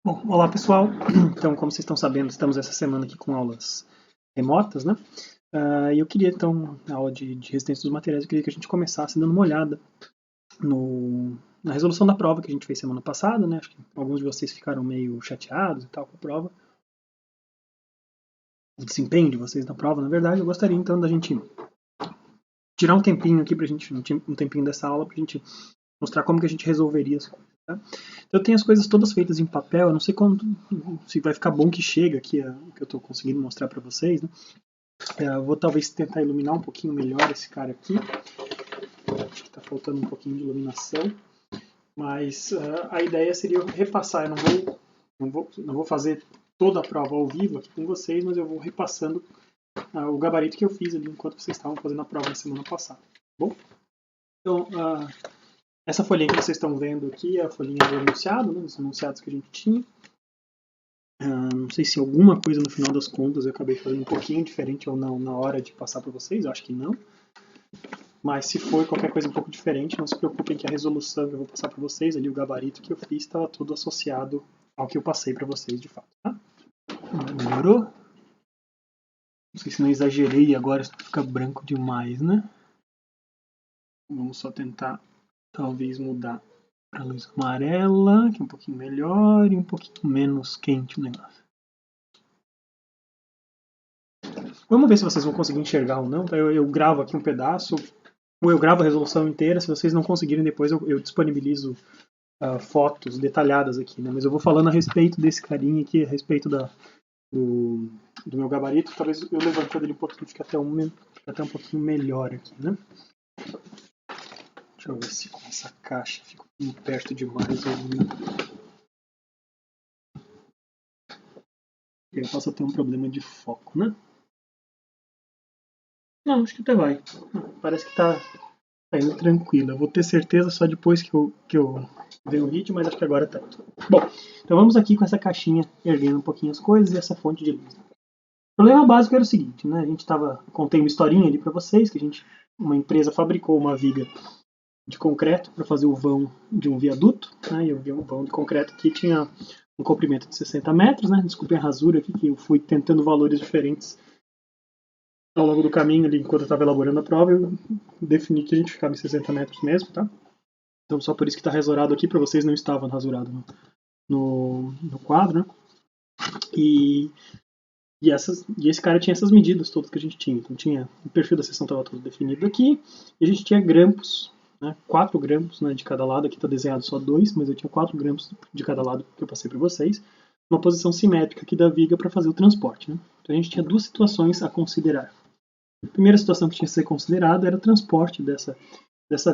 Bom, olá pessoal. Então, como vocês estão sabendo, estamos essa semana aqui com aulas remotas, né? E eu queria então, na aula de resistência dos materiais, eu queria que a gente começasse dando uma olhada na resolução da prova que a gente fez semana passada, né? Acho que alguns de vocês ficaram meio chateados e tal com a prova, o desempenho de vocês na prova, na verdade. Eu gostaria então da gente tirar um tempinho aqui pra gente, um tempinho dessa aula pra gente mostrar como que a gente resolveria as coisas, tá? Então eu tenho as coisas todas feitas em papel, eu não sei quando, se vai ficar bom que chega aqui o que eu estou conseguindo mostrar para vocês, né? Eu vou talvez tentar iluminar um pouquinho melhor esse cara aqui, acho que está faltando um pouquinho de iluminação, mas a ideia seria eu repassar, eu não vou fazer toda a prova ao vivo aqui com vocês, mas eu vou repassando o gabarito que eu fiz ali enquanto vocês estavam fazendo a prova na semana passada, tá bom? Então, essa folhinha que vocês estão vendo aqui é a folhinha do enunciado, né, dos enunciados que a gente tinha. Não sei se alguma coisa no final das contas eu acabei fazendo um pouquinho diferente ou não na hora de passar para vocês, eu acho que não. Mas se for qualquer coisa um pouco diferente, não se preocupem que a resolução que eu vou passar para vocês, ali o gabarito que eu fiz, estava tudo associado ao que eu passei para vocês de fato. Tá? Melhorou? Não sei se não exagerei agora, isso fica branco demais, né? Vamos só tentar, talvez, mudar para luz amarela, que é um pouquinho melhor e um pouquinho menos quente o negócio. Vamos ver se vocês vão conseguir enxergar ou não. Tá? Eu gravo aqui um pedaço, ou eu gravo a resolução inteira. Se vocês não conseguirem, depois eu disponibilizo fotos detalhadas aqui. Né? Mas eu vou falando a respeito desse carinha aqui, a respeito do meu gabarito. Talvez eu levantando ele um pouquinho, fique até um pouquinho melhor aqui. Né? Deixa eu ver se com essa caixa fica perto demais. Eu posso ter um problema de foco, né? Não, acho que até vai. Parece que tá indo tranquilo. Eu vou ter certeza só depois que eu ver o vídeo, mas acho que agora tá. Bom, então vamos aqui com essa caixinha erguendo um pouquinho as coisas e essa fonte de luz. O problema básico era o seguinte, né? A gente contei uma historinha ali para vocês, que uma empresa fabricou uma viga de concreto para fazer o vão de um viaduto, né? E eu vi um vão de concreto que tinha um comprimento de 60 metros, né? Desculpem a rasura aqui, que eu fui tentando valores diferentes ao longo do caminho ali, enquanto eu estava elaborando a prova, eu defini que a gente ficava em 60 metros mesmo, tá? Então só por isso que está rasurado aqui, para vocês não estavam rasurado no quadro, né? E esse cara tinha essas medidas todas que a gente tinha. Então tinha o perfil da seção estava todo definido aqui, e a gente tinha grampos, né? 4 grampos, né, de cada lado. Aqui está desenhado só 2, mas eu tinha 4 grampos de cada lado que eu passei para vocês. Uma posição simétrica aqui da viga para fazer o transporte, né? Então a gente tinha duas situações a considerar. A primeira situação que tinha que ser considerada era o transporte dessa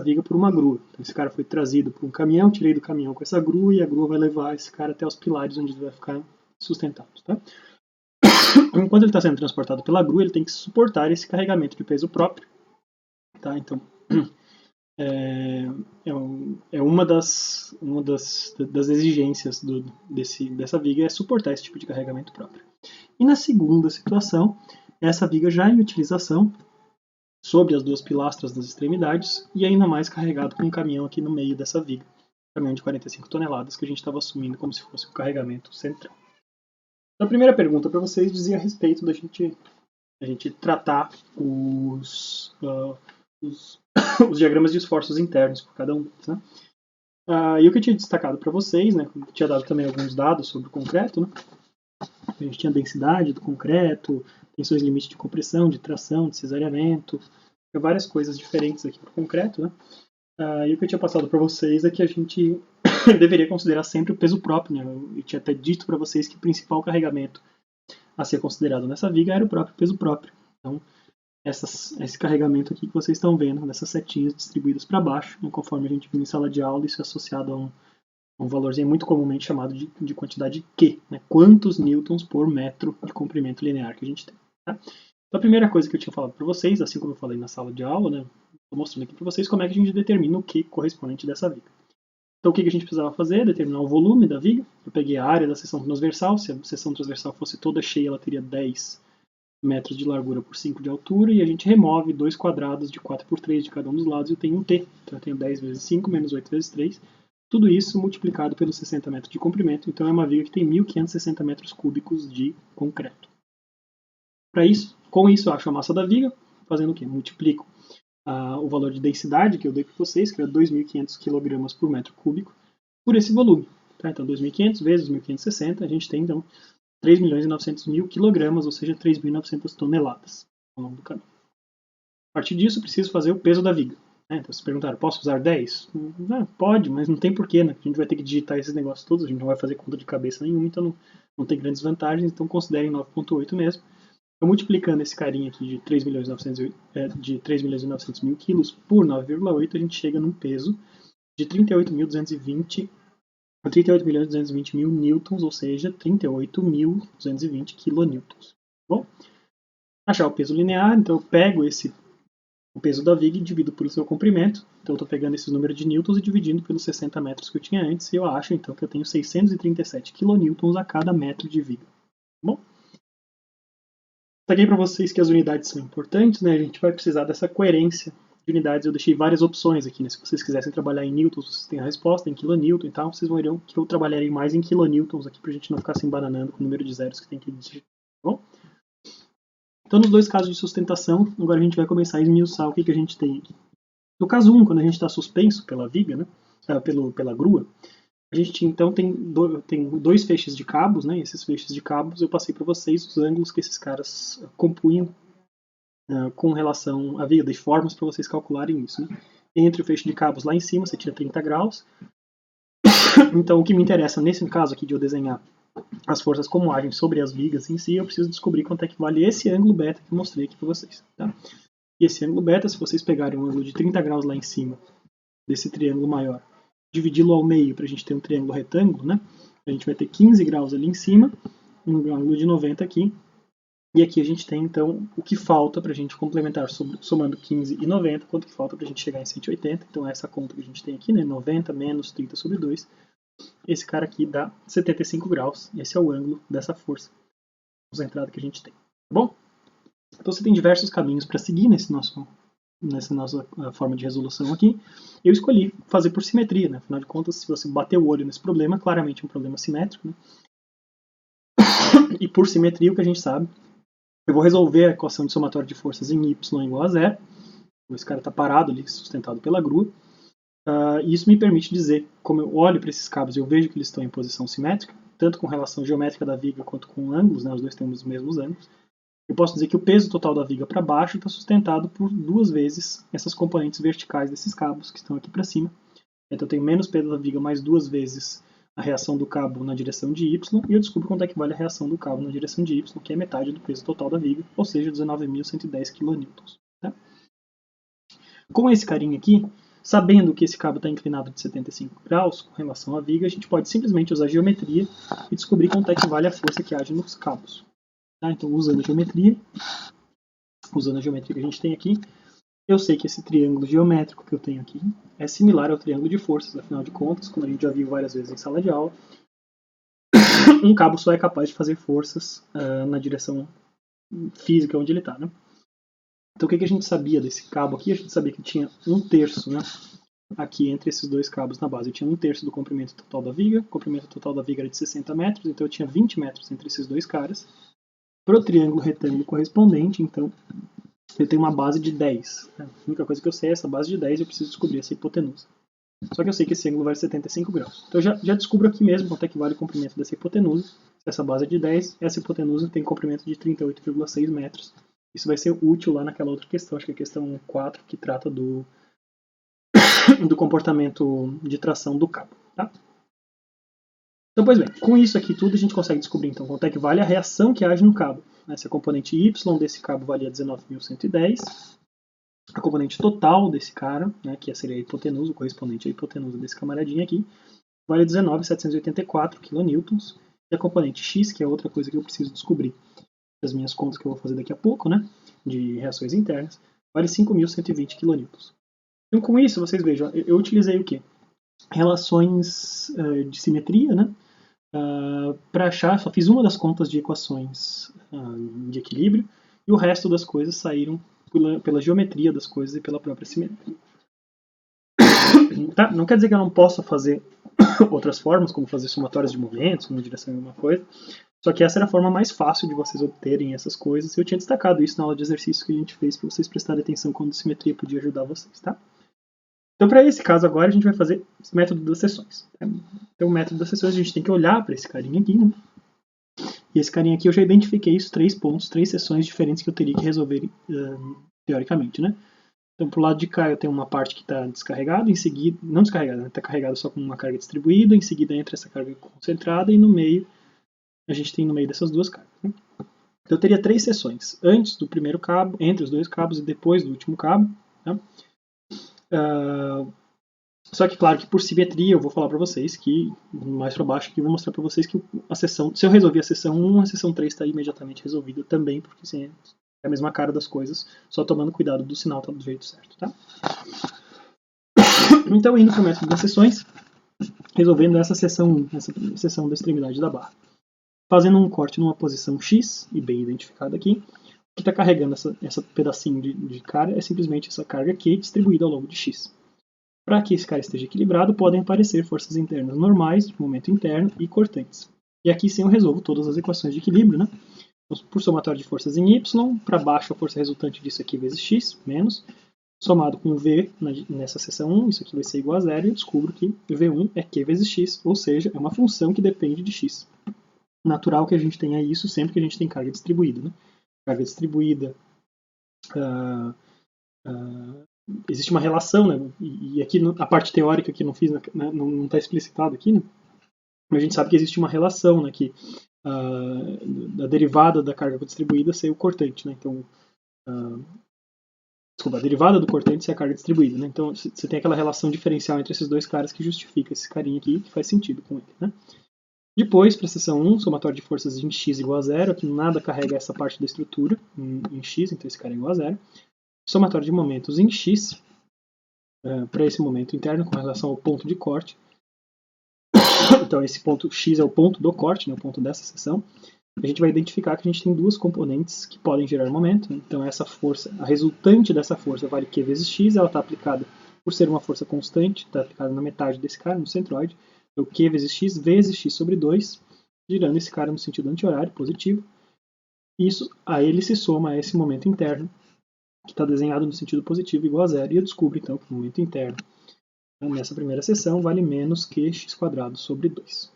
viga por uma grua. Então, esse cara foi trazido por um caminhão, tirei do caminhão com essa grua e a grua vai levar esse cara até os pilares onde ele vai ficar sustentado. Tá? Enquanto ele está sendo transportado pela grua, ele tem que suportar esse carregamento de peso próprio. Tá? Então, é uma das exigências dessa viga é suportar esse tipo de carregamento próprio. E na segunda situação, essa viga já em utilização, sobre as duas pilastras das extremidades e ainda mais carregado com um caminhão aqui no meio dessa viga. Um caminhão de 45 toneladas que a gente estava assumindo como se fosse o carregamento central. Então, a primeira pergunta para vocês dizia a respeito da gente tratar os diagramas de esforços internos por cada um. Né? E o que eu tinha destacado para vocês, né, eu tinha dado também alguns dados sobre o concreto, né? A gente tinha a densidade do concreto, tensões limite de compressão, de tração, de cesareamento, várias coisas diferentes aqui para o concreto, né? E o que eu tinha passado para vocês é que a gente deveria considerar sempre o peso próprio, né? Eu tinha até dito para vocês que o principal carregamento a ser considerado nessa viga era o próprio peso próprio. Então, esse carregamento aqui que vocês estão vendo, dessas setinhas distribuídas para baixo, né? Conforme a gente viu em sala de aula, isso é associado a um valorzinho muito comumente chamado de quantidade Q, né? Quantos newtons por metro de comprimento linear que a gente tem. Tá? Então, a primeira coisa que eu tinha falado para vocês, assim como eu falei na sala de aula, né? Estou mostrando aqui para vocês como é que a gente determina o Q correspondente dessa viga. Então, o que a gente precisava fazer? Determinar o volume da viga. Eu peguei a área da seção transversal. Se a seção transversal fosse toda cheia, ela teria 10 metros de largura por 5 de altura. E a gente remove 2 quadrados de 4 por 3 de cada um dos lados e eu tenho um T. Então, eu tenho 10 vezes 5 menos 8 vezes 3. Tudo isso multiplicado pelos 60 metros de comprimento, então é uma viga que tem 1.560 metros cúbicos de concreto. Com isso eu acho a massa da viga, fazendo o quê? Multiplico o valor de densidade que eu dei para vocês, que é 2.500 kg por metro cúbico, por esse volume. Tá? Então 2.500 vezes 1.560, a gente tem então 3.900.000 kg, ou seja, 3.900 toneladas ao longo do caminho. A partir disso, eu preciso fazer o peso da viga. Né? Então, vocês perguntaram, posso usar 10? Pode, mas não tem porquê, né? A gente vai ter que digitar esses negócios todos, a gente não vai fazer conta de cabeça nenhuma, então não tem grandes vantagens, então considerem 9.8 mesmo. Então, multiplicando esse carinha aqui de 3.900.000 quilos por 9,8, a gente chega num peso de 38.220.000 newtons, ou seja, 38.220 kilonewtons. Bom, achar o peso linear, então eu pego o peso da viga e divido pelo seu comprimento. Então eu estou pegando esses números de newtons e dividindo pelos 60 metros que eu tinha antes, e eu acho então que eu tenho 637 kilonewtons a cada metro de viga. Bom, peguei para vocês que as unidades são importantes, né? A gente vai precisar dessa coerência de unidades. Eu deixei várias opções aqui, né? Se vocês quisessem trabalhar em newtons, vocês têm a resposta, em kilonewton e tal. Vocês verão que eu trabalharei mais em kilonewtons aqui para a gente não ficar se embananando com o número de zeros que tem que digitar. Bom? Então, nos dois casos de sustentação, agora a gente vai começar a esmiuçar o que a gente tem aqui. No caso 1, quando a gente está suspenso pela viga, né? Pela grua, a gente então tem dois feixes de cabos, né? E esses feixes de cabos eu passei para vocês os ângulos que esses caras compunham com relação à viga, de formas para vocês calcularem isso. Né? Entre o feixe de cabos lá em cima, você tira 30 graus. Então, o que me interessa nesse caso aqui de eu desenhar as forças como agem sobre as vigas em si, eu preciso descobrir quanto é que vale esse ângulo beta que eu mostrei aqui para vocês. Tá? E esse ângulo beta, se vocês pegarem um ângulo de 30 graus lá em cima, desse triângulo maior, dividi-lo ao meio para a gente ter um triângulo retângulo, né? A gente vai ter 15 graus ali em cima, um ângulo de 90 aqui, e aqui a gente tem então o que falta para a gente complementar, somando 15 e 90, quanto que falta para a gente chegar em 180, então essa conta que a gente tem aqui, né? 90 menos 30 sobre 2, esse cara aqui dá 75 graus, esse é o ângulo dessa força, a entrada que a gente tem, tá bom? Então você tem diversos caminhos para seguir nessa nossa forma de resolução aqui. Eu escolhi fazer por simetria, né? Afinal de contas, se você bater o olho nesse problema, claramente é um problema simétrico, né? E por simetria, o que a gente sabe, eu vou resolver a equação de somatório de forças em y igual a zero. Esse cara está parado ali, sustentado pela grua. E isso me permite dizer, como eu olho para esses cabos e eu vejo que eles estão em posição simétrica, tanto com relação geométrica da viga quanto com ângulos, né? Os dois têm os mesmos ângulos. Eu posso dizer que o peso total da viga para baixo está sustentado por duas vezes essas componentes verticais desses cabos que estão aqui para cima. Então eu tenho menos peso da viga mais duas vezes a reação do cabo na direção de y, e eu descubro quanto é que vale a reação do cabo na direção de y, que é metade do peso total da viga, ou seja, 19.110 kN. Tá? Com esse carinha aqui, sabendo que esse cabo está inclinado de 75 graus com relação à viga, a gente pode simplesmente usar a geometria e descobrir quanto é que vale a força que age nos cabos. Tá? Então, usando a geometria que a gente tem aqui, eu sei que esse triângulo geométrico que eu tenho aqui é similar ao triângulo de forças, afinal de contas, como a gente já viu várias vezes em sala de aula, um cabo só é capaz de fazer forças na direção física onde ele está. Né? Então o que a gente sabia desse cabo aqui? A gente sabia que tinha 1/3, né? Aqui entre esses dois cabos na base. Eu tinha 1/3 do comprimento total da viga, o comprimento total da viga era de 60 metros, então eu tinha 20 metros entre esses dois caras. Para o triângulo retângulo correspondente, então, eu tenho uma base de 10. A única coisa que eu sei é essa base de 10 e eu preciso descobrir essa hipotenusa. Só que eu sei que esse ângulo vale 75 graus. Então eu já descubro aqui mesmo quanto é que vale o comprimento dessa hipotenusa. Se essa base é de 10, essa hipotenusa tem comprimento de 38,6 metros. Isso vai ser útil lá naquela outra questão, acho que é a questão 4, que trata do comportamento de tração do cabo. Tá? Então, pois bem, com isso aqui tudo a gente consegue descobrir então quanto é que vale a reação que age no cabo. Essa componente Y desse cabo valia 19.110. A componente total desse cara, né, que seria a hipotenusa, o correspondente à hipotenusa desse camaradinho aqui, vale 19.784 kN. E a componente X, que é outra coisa que eu preciso descobrir, das minhas contas que eu vou fazer daqui a pouco, né, de reações internas, vale 5.120 kN. Então, com isso, vocês vejam, eu utilizei o quê? Relações de simetria, né? Para achar, só fiz uma das contas de equações de equilíbrio e o resto das coisas saíram pela geometria das coisas e pela própria simetria. Tá? Não quer dizer que eu não possa fazer outras formas, como fazer somatórias de momentos, uma direção em alguma coisa. Só que essa era a forma mais fácil de vocês obterem essas coisas. E eu tinha destacado isso na aula de exercícios que a gente fez para vocês prestarem atenção quando a simetria podia ajudar vocês, tá? Então, para esse caso agora, a gente vai fazer esse método das seções. Então, o método das seções, a gente tem que olhar para esse carinha aqui, né? E esse carinha aqui, eu já identifiquei os 3 pontos, 3 seções diferentes que eu teria que resolver teoricamente, né? Então, pro lado de cá eu tenho uma parte que está descarregada, em seguida, não descarregada, né? Está carregada só com uma carga distribuída, em seguida entra essa carga concentrada e no meio, a gente tem no meio dessas duas cargas. Né? Então eu teria 3 seções, antes do primeiro cabo, entre os 2 cabos e depois do último cabo. Tá? Só que, claro, que por simetria eu vou falar para vocês que, mais para baixo aqui, eu vou mostrar para vocês que a seção, se eu resolver a seção 1, a seção 3 está imediatamente resolvida também, porque assim, é a mesma cara das coisas, só tomando cuidado do sinal tá do jeito certo, tá? Então, indo para o método das seções, resolvendo essa seção da extremidade da barra. Fazendo um corte numa posição X, e bem identificado aqui, o que está carregando essa pedacinho de carga é simplesmente essa carga Q distribuída ao longo de X. Para que esse cara esteja equilibrado, podem aparecer forças internas normais, de momento interno, e cortantes. E aqui sim eu resolvo todas as equações de equilíbrio, né? Por somatório de forças em Y, para baixo a força resultante disso aqui vezes X, menos, somado com V nessa seção 1, isso aqui vai ser igual a zero, e eu descubro que V1 é Q vezes X, ou seja, é uma função que depende de X. Natural que a gente tenha isso sempre que a gente tem carga distribuída. Né? Carga distribuída, existe uma relação, né? E aqui a parte teórica que não fiz, né? Não está explicitado aqui, né? Mas a gente sabe que existe uma relação, né? Que da derivada da carga distribuída ser o cortante. Né? Então, desculpa, a derivada do cortante ser a carga distribuída. Né? Então você tem aquela relação diferencial entre esses dois caras que justifica esse carinha aqui, que faz sentido com ele. Né? Depois, para a seção 1, somatório de forças em x igual a zero, aqui nada carrega essa parte da estrutura em x, então esse cara é igual a zero. Somatório de momentos em x, para esse momento interno com relação ao ponto de corte. Então esse ponto x é o ponto do corte, né, o ponto dessa seção. A gente vai identificar que a gente tem duas componentes que podem gerar momento. Né? Então essa força, a resultante dessa força vale Q vezes x, ela está aplicada, por ser uma força constante, está aplicada na metade desse cara, no centroide. Então, Q vezes x sobre 2, girando esse cara no sentido anti-horário, positivo. Isso, a ele se soma a esse momento interno, que está desenhado no sentido positivo, igual a zero. E eu descubro, então, que o momento interno, nessa primeira seção, vale menos que x² sobre 2.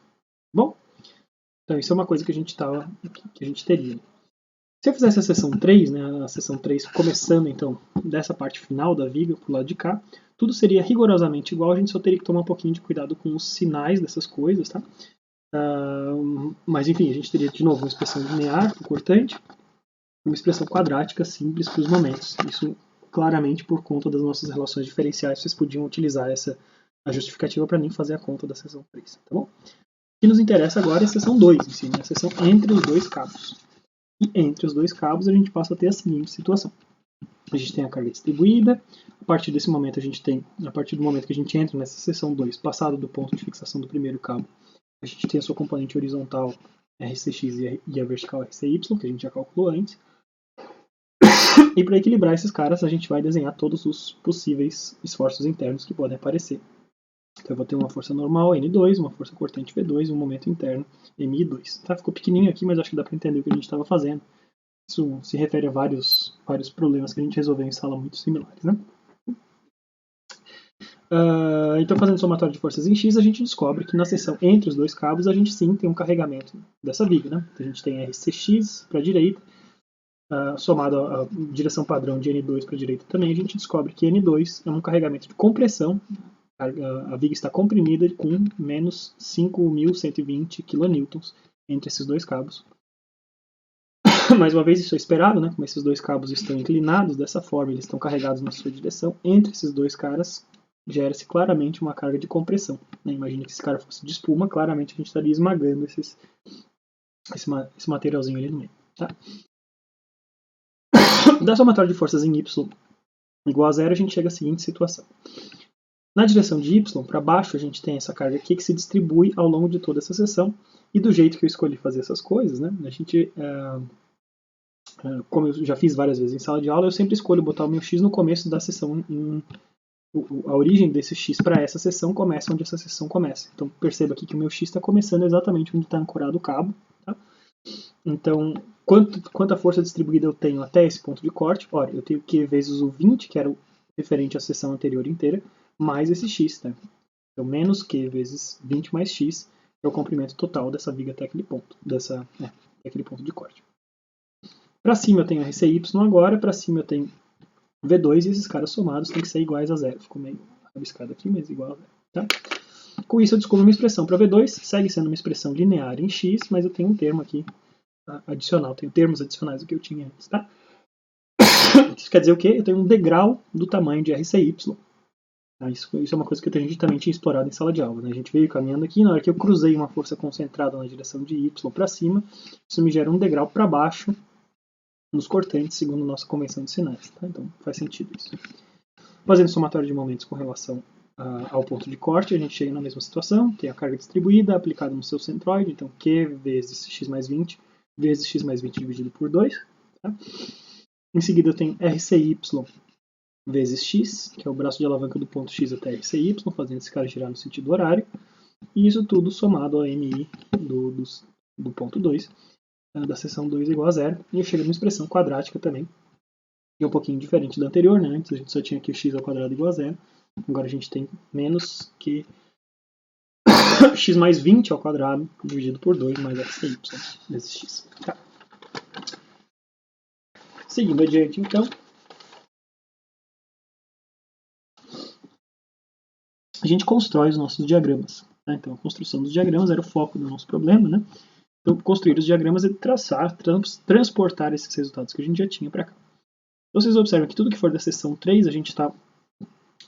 Bom? Então, isso é uma coisa que a gente teria. Se eu fizesse a seção 3, né, a seção 3 começando, então, dessa parte final da viga, para o lado de cá, tudo seria rigorosamente igual, a gente só teria que tomar um pouquinho de cuidado com os sinais dessas coisas, tá? Mas enfim, a gente teria de novo uma expressão linear para o cortante, uma expressão quadrática simples para os momentos. Isso claramente por conta das nossas relações diferenciais, vocês podiam utilizar a justificativa para nem fazer a conta da seção 3, tá bom? O que nos interessa agora é a seção 2, em si, né? A seção entre os dois cabos. E entre os dois cabos a gente passa a ter a seguinte situação. A gente tem a carga distribuída, a partir desse momento a partir do momento que a gente entra nessa seção 2, passado do ponto de fixação do primeiro cabo, a gente tem a sua componente horizontal RCX e a vertical RCY, que a gente já calculou antes. E para equilibrar esses caras, a gente vai desenhar todos os possíveis esforços internos que podem aparecer. Então eu vou ter uma força normal N2, uma força cortante V2 e um momento interno MI2. Tá? Ficou pequenininho aqui, mas acho que dá para entender o que a gente estava fazendo. Isso se refere a vários problemas que a gente resolveu em sala muito similares. Né? Então, fazendo somatório de forças em X, a gente descobre que na seção entre os dois cabos, a gente sim tem um carregamento dessa viga. Né? Então, a gente tem RCX para a direita, somado à direção padrão de N2 para a direita também, a gente descobre que N2 é um carregamento de compressão. A viga está comprimida com menos 5.120 kN entre esses dois cabos. Mais uma vez, isso é esperado, né? Como esses dois cabos estão inclinados dessa forma, eles estão carregados na sua direção, entre esses dois caras gera-se claramente uma carga de compressão. Né? Imagina que esse cara fosse de espuma, claramente a gente estaria esmagando esse materialzinho ali no meio. Tá? Da somatória de forças em Y igual a zero, a gente chega à seguinte situação. Na direção de Y, para baixo, a gente tem essa carga aqui que se distribui ao longo de toda essa seção. E do jeito que eu escolhi fazer essas coisas, né, a gente, como eu já fiz várias vezes em sala de aula, eu sempre escolho botar o meu X no começo da seção a origem desse x para essa seção começa onde essa seção começa. Então perceba aqui que o meu x está começando exatamente onde está ancorado o cabo. Tá? Então, quanta força distribuída eu tenho até esse ponto de corte? Ora, eu tenho Q vezes o 20, que era o referente à seção anterior inteira, mais esse x. Tá? Então, menos Q vezes 20 mais x é o comprimento total dessa viga até aquele ponto, até aquele ponto de corte. Para cima eu tenho RCY agora, para cima eu tenho V2 e esses caras somados têm que ser iguais a zero. Ficou meio rabiscado aqui, mas igual a zero. Tá? Com isso eu descubro uma expressão para V2, segue sendo uma expressão linear em x, mas eu tenho um termo aqui adicional, tenho termos adicionais do que eu tinha antes. Tá? Isso quer dizer o quê? Eu tenho um degrau do tamanho de RCY. Tá? Isso é uma coisa que a gente também tinha explorado em sala de aula. Né? A gente veio caminhando aqui, na hora que eu cruzei uma força concentrada na direção de y para cima, isso me gera um degrau para baixo nos cortantes, segundo nossa convenção de sinais. Tá? Então faz sentido isso. Fazendo somatório de momentos com relação ao ponto de corte, a gente chega na mesma situação, tem a carga distribuída aplicada no seu centroide, então Q vezes x mais 20 vezes x mais 20 dividido por 2. Tá? Em seguida eu tenho RCY vezes x, que é o braço de alavanca do ponto x até RCY, fazendo esse cara girar no sentido horário, e isso tudo somado ao MI do ponto 2, da seção 2 igual a zero, e eu chego numa expressão quadrática também, que é um pouquinho diferente da anterior, né? Antes a gente só tinha aqui o x ao quadrado igual a zero, agora a gente tem menos que x mais 20 ao quadrado dividido por 2 mais RCY vezes x. Tá. Seguindo adiante, então, a gente constrói os nossos diagramas. Tá? Então, a construção dos diagramas era o foco do nosso problema, né? Então, construir os diagramas é traçar, transportar esses resultados que a gente já tinha para cá. Então, vocês observam que tudo que for da seção 3, a gente está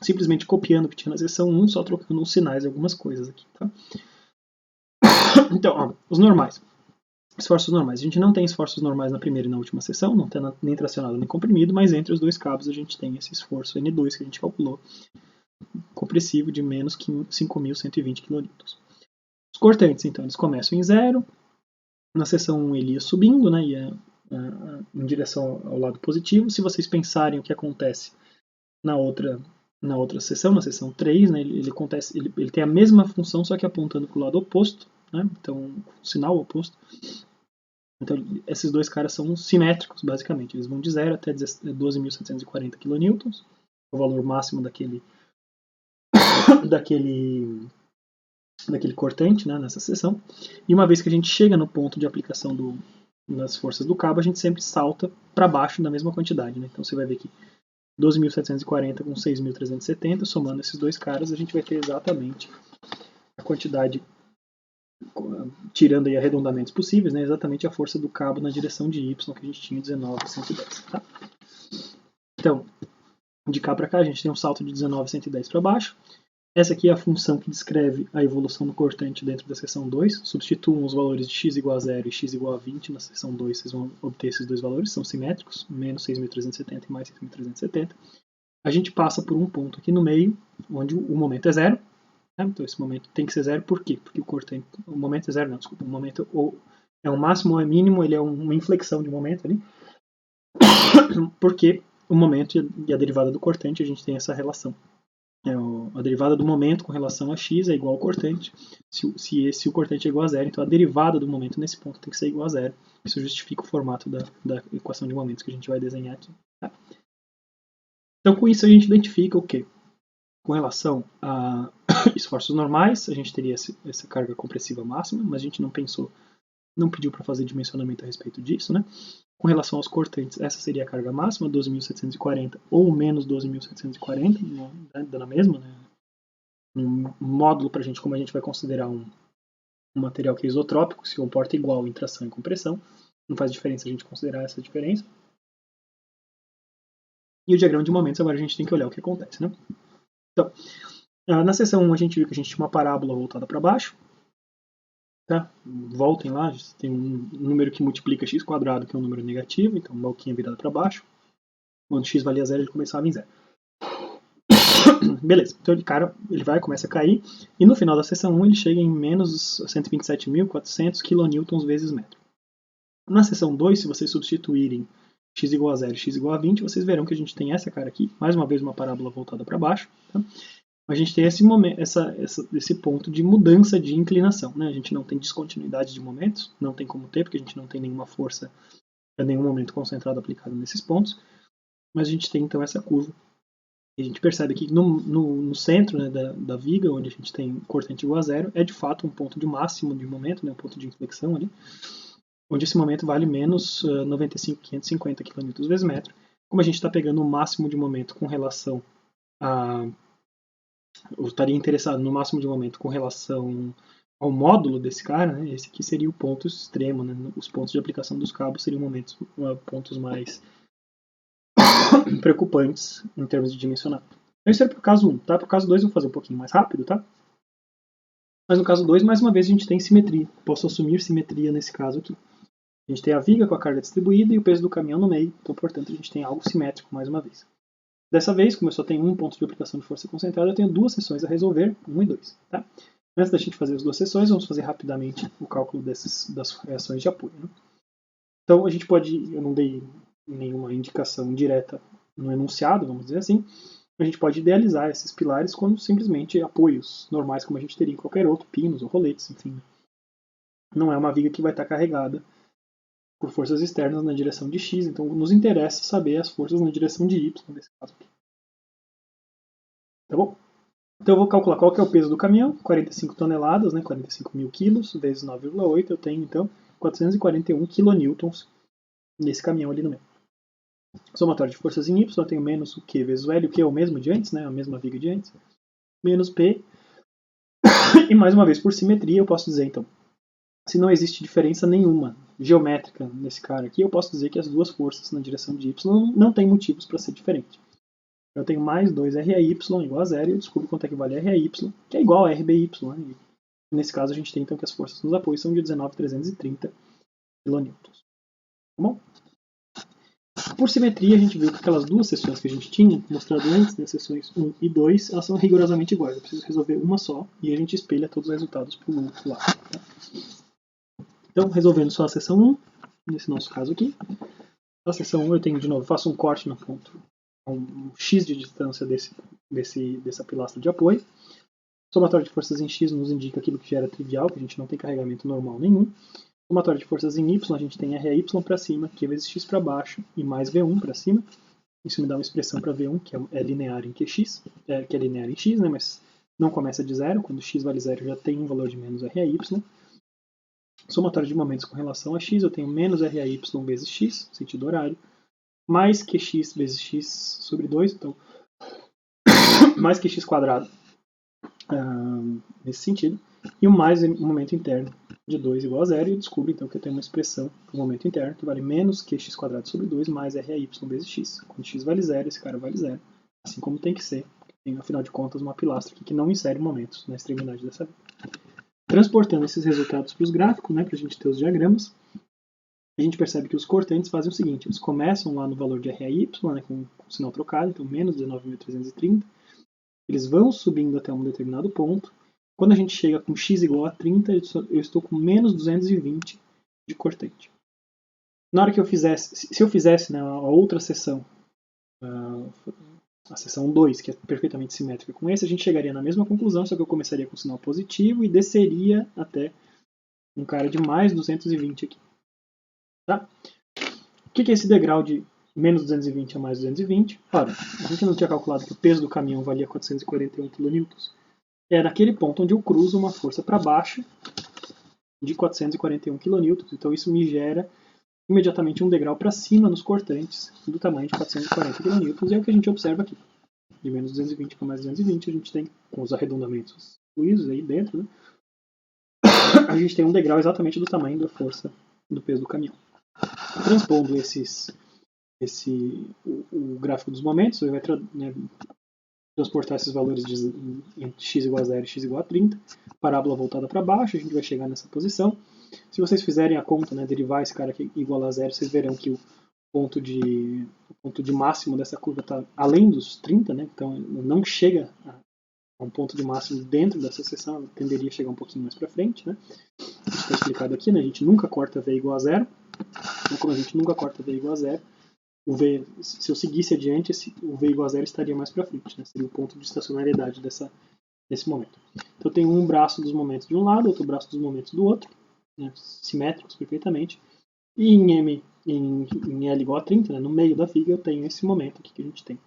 simplesmente copiando o que tinha na seção 1, só trocando uns sinais e algumas coisas aqui. Tá? Então, ó, os normais. Esforços normais. A gente não tem esforços normais na primeira e na última seção, não tem nem tracionado nem comprimido, mas entre os dois cabos a gente tem esse esforço N2 que a gente calculou, compressivo de menos 5.120 kN. Os cortantes, então, eles começam em zero. Na seção 1 ele ia subindo, né, ia em direção ao lado positivo. Se vocês pensarem o que acontece na outra seção, na seção 3, né, ele tem a mesma função, só que apontando para o lado oposto, né, então o sinal oposto. Então esses dois caras são simétricos, basicamente. Eles vão de 0 até 12.740 kN, o valor máximo daquele cortante, né, nessa seção. E uma vez que a gente chega no ponto de aplicação das forças do cabo, a gente sempre salta para baixo da mesma quantidade. Né? Então você vai ver que 12.740 com 6.370, somando esses dois caras, a gente vai ter exatamente a quantidade, tirando aí arredondamentos possíveis, né, exatamente a força do cabo na direção de y que a gente tinha, 19.110. Tá? Então, de cá para cá, a gente tem um salto de 19.110 para baixo. Essa aqui é a função que descreve a evolução do cortante dentro da seção 2. Substituam os valores de x igual a 0 e x igual a 20 na seção 2, vocês vão obter esses dois valores, são simétricos, menos 6.370 e mais 6.370. A gente passa por um ponto aqui no meio, onde o momento é zero. Né? Então esse momento tem que ser zero, por quê? Porque o momento é zero, não, desculpa, o momento ou é um máximo ou é mínimo, ele é uma inflexão de momento ali. Porque o momento e a derivada do cortante, a gente tem essa relação. A derivada do momento com relação a x é igual ao cortante. Se o cortante é igual a zero, então a derivada do momento nesse ponto tem que ser igual a zero. Isso justifica o formato da equação de momentos que a gente vai desenhar aqui. Tá? Então, com isso, a gente identifica o quê? Com relação a esforços normais, a gente teria essa carga compressiva máxima, mas a gente não pediu para fazer dimensionamento a respeito disso, né? Com relação aos cortantes, essa seria a carga máxima, 12.740 ou menos 12.740, né, dando a mesma, né? Um módulo para a gente, como a gente vai considerar um material que é isotrópico, se comporta igual em tração e compressão, não faz diferença a gente considerar essa diferença. E o diagrama de momentos, agora a gente tem que olhar o que acontece, né? Então, na seção 1 a gente viu que a gente tinha uma parábola voltada para baixo. Tá? Voltem lá, tem um número que multiplica x², que é um número negativo, então uma boquinha virada para baixo. Quando x valia 0, ele começava em 0. Beleza, então ele começa a cair, e no final da seção 1 ele chega em menos 127.400 kN vezes metro. Na seção 2, se vocês substituírem x igual a 0 e x igual a 20, vocês verão que a gente tem essa cara aqui, mais uma vez uma parábola voltada para baixo, tá? A gente tem esse momento, esse ponto de mudança de inclinação, né? A gente não tem descontinuidade de momentos, não tem como ter, porque a gente não tem nenhuma força a nenhum momento concentrado aplicado nesses pontos, mas a gente tem então essa curva. E a gente percebe que no centro, né, da viga, onde a gente tem cortante igual a 0, é de fato um ponto de máximo de momento, né, um ponto de inflexão ali, onde esse momento vale menos 95.550 kN vezes metro. Como a gente está pegando o máximo de momento com relação a... Eu estaria interessado no máximo de momento com relação ao módulo desse cara, né? Esse aqui seria o ponto extremo, né? Os pontos de aplicação dos cabos seriam pontos mais preocupantes em termos de dimensionamento. Então isso é para o caso 1, tá? Para o caso 2 eu vou fazer um pouquinho mais rápido, tá? Mas no caso 2, mais uma vez, a gente tem simetria. Posso assumir simetria nesse caso aqui. A gente tem a viga com a carga distribuída e o peso do caminhão no meio, então, portanto, a gente tem algo simétrico mais uma vez. Dessa vez, como eu só tenho um ponto de aplicação de força concentrada, eu tenho duas seções a resolver, 1 e 2. Tá? Antes da gente fazer as duas seções, vamos fazer rapidamente o cálculo das reações de apoio. Né? Então, a gente pode, eu não dei nenhuma indicação direta no enunciado, vamos dizer assim, a gente pode idealizar esses pilares como simplesmente apoios normais, como a gente teria em qualquer outro, pinos ou roletes, enfim. Não é uma viga que vai estar carregada por forças externas na direção de x, então nos interessa saber as forças na direção de y, nesse caso aqui. Tá bom? Então eu vou calcular qual que é o peso do caminhão, 45 toneladas, né, 45 mil quilos, vezes 9,8, eu tenho então 441 kilonewtons nesse caminhão ali no meio. Somatório de forças em y, eu tenho menos o Q vezes o L, o Q é o mesmo de antes, né, a mesma viga de antes, menos P, e mais uma vez por simetria eu posso dizer então, se não existe diferença nenhuma geométrica nesse cara aqui, eu posso dizer que as duas forças na direção de y não tem motivos para ser diferente. Eu tenho mais 2RAY igual a 0 e eu descubro quanto é que vale RAY, que é igual a RBY. Né? E nesse caso a gente tem então que as forças nos apoios são de 19.330 kN. Tá bom? Por simetria, a gente viu que aquelas duas seções que a gente tinha mostrado antes, né, seções 1 e 2, elas são rigorosamente iguais. Eu preciso resolver uma só e a gente espelha todos os resultados para o outro lado. Tá? Então, resolvendo só a seção 1, nesse nosso caso aqui. Na seção 1 eu tenho, de novo, faço um corte no ponto, um x de distância dessa pilastra de apoio. O somatório de forças em x nos indica aquilo que já era trivial, que a gente não tem carregamento normal nenhum. O somatório de forças em y, a gente tem RAY para cima, Q vezes x para baixo, e mais V1 para cima. Isso me dá uma expressão para V1, que é linear em QX, que é linear em x, né, mas não começa de zero. Quando x vale zero, já tem um valor de menos RAY. Somatório de momentos com relação a x, eu tenho menos RAY vezes x, sentido horário, mais QX vezes x sobre 2, então mais QX quadrado nesse sentido, e o mais momento interno de 2 igual a 0, e eu descubro então que eu tenho uma expressão para o momento interno que vale menos QX quadrado sobre 2 mais RAY vezes x. Quando x vale 0, esse cara vale 0, assim como tem que ser, porque tem afinal de contas uma pilastra aqui que não insere momentos na extremidade dessa vida. Transportando esses resultados para os gráficos, né, para a gente ter os diagramas, a gente percebe que os cortantes fazem o seguinte, eles começam lá no valor de RAY, né, com o sinal trocado, então menos 19.330, eles vão subindo até um determinado ponto, quando a gente chega com x igual a 30, eu estou com menos 220 de cortante. Na hora que eu fizesse, se eu fizesse, né, a outra seção, a seção 2, que é perfeitamente simétrica com esse, a gente chegaria na mesma conclusão, só que eu começaria com o sinal positivo e desceria até um cara de mais 220 aqui. Tá? O que é esse degrau de menos 220 a mais 220? Ora, a gente não tinha calculado que o peso do caminhão valia 441 kN. É naquele ponto onde eu cruzo uma força para baixo de 441 kN. Então isso me gera imediatamente um degrau para cima nos cortantes do tamanho de 440 kN. E é o que a gente observa aqui. De menos 220 para mais 220, a gente tem, com os arredondamentos incluídos aí dentro, né, a gente tem um degrau exatamente do tamanho da força do peso do caminhão. Transpondo o gráfico dos momentos, ele vai transportar esses valores em x igual a 0 e x igual a 30, parábola voltada para baixo, a gente vai chegar nessa posição. Se vocês fizerem a conta, né, derivar esse cara aqui igual a 0, vocês verão que o ponto de máximo dessa curva está além dos 30, né, então não chega a um ponto de máximo dentro dessa seção, tenderia a chegar um pouquinho mais para frente. Né. Isso está explicado aqui, né, a gente nunca corta V igual a 0, então como a gente nunca corta V igual a 0, o V, se eu seguisse adiante, o V igual a zero estaria mais para frente, né? Seria o ponto de estacionariedade desse momento. Então eu tenho um braço dos momentos de um lado, outro braço dos momentos do outro, né? Simétricos perfeitamente. E em L igual a 30, né? No meio da viga, eu tenho esse momento aqui que a gente tem,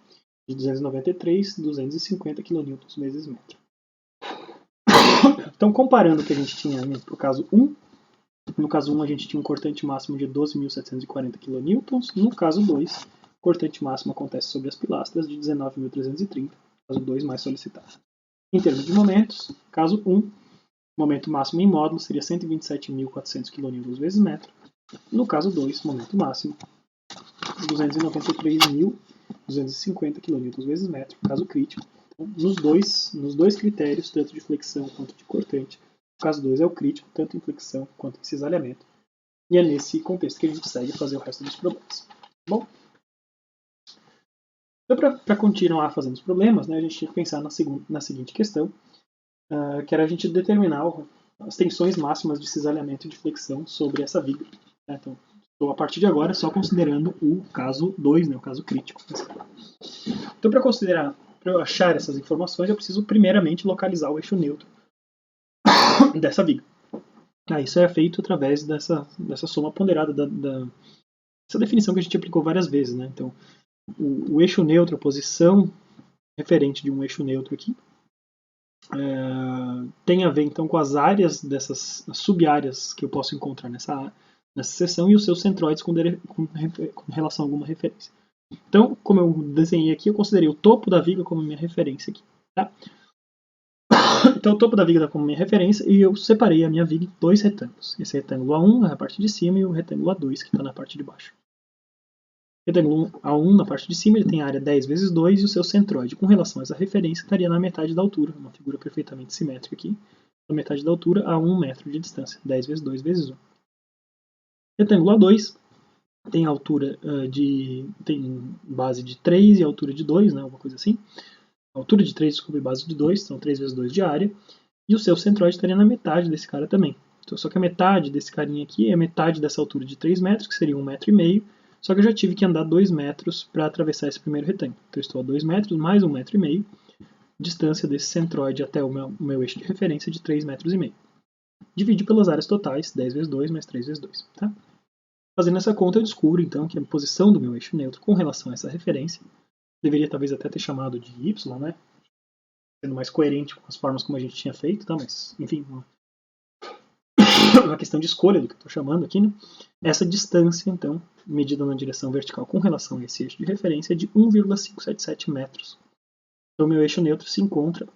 de 250 kN vezes metro. Então, comparando o que a gente tinha para o caso 1, no caso 1 a gente tinha um cortante máximo de 12.740 kN, no caso 2, o cortante máximo acontece sobre as pilastras de 19.330, caso 2 mais solicitado. Em termos de momentos, caso 1, momento máximo em módulo seria 127.400 kN vezes metro, no caso 2, momento máximo 293.250 kN vezes metro, caso crítico. Então, nos dois critérios, tanto de flexão quanto de cortante, o caso 2 é o crítico, tanto em flexão quanto em cisalhamento. E é nesse contexto que a gente segue fazer o resto dos problemas. Bom, então para continuar fazendo os problemas, né, a gente tinha que pensar na seguinte questão, que era a gente determinar as tensões máximas de cisalhamento e de flexão sobre essa viga. Né? Então, estou a partir de agora só considerando o caso 2, né, o caso crítico. Então, para eu achar essas informações, eu preciso primeiramente localizar o eixo neutro dessa viga. Isso é feito através dessa soma ponderada, dessa definição que a gente aplicou várias vezes. Né? Então, o eixo neutro, a posição referente de um eixo neutro aqui, tem a ver então com as áreas dessas sub-áreas que eu posso encontrar nessa seção e os seus centroides com relação a alguma referência. Então, como eu desenhei aqui, eu considerei o topo da viga como minha referência aqui. Tá? Então, o topo da viga dá como minha referência e eu separei a minha viga em dois retângulos. Esse retângulo A1 na parte de cima e o retângulo A2 que está na parte de baixo. O retângulo A1 na parte de cima ele tem a área 10 vezes 2 e o seu centroide com relação a essa referência estaria na metade da altura, uma figura perfeitamente simétrica aqui, na metade da altura a 1 metro de distância, 10 vezes 2 vezes 1. Retângulo A2 tem altura tem base de 3 e altura de 2, né, alguma coisa assim. Altura de 3, desculpa, e base de 2, então 3 vezes 2 de área. E o seu centroide estaria na metade desse cara também. Então, só que a metade desse carinha aqui é metade dessa altura de 3 metros, que seria 1,5 metro. Só que eu já tive que andar 2 metros para atravessar esse primeiro retângulo. Então, eu estou a 2 metros mais 1,5 metro, distância desse centroide até o meu eixo de referência de 3,5 metros. Dividi pelas áreas totais, 10 vezes 2 mais 3 vezes 2. Tá? Fazendo essa conta, eu descubro então que a posição do meu eixo neutro com relação a essa referência deveria talvez até ter chamado de y, né? Sendo mais coerente com as formas como a gente tinha feito, tá? Mas, enfim, uma questão de escolha do que eu estou chamando aqui, né? Essa distância, então, medida na direção vertical com relação a esse eixo de referência é de 1,577 metros. Então, meu eixo neutro se encontra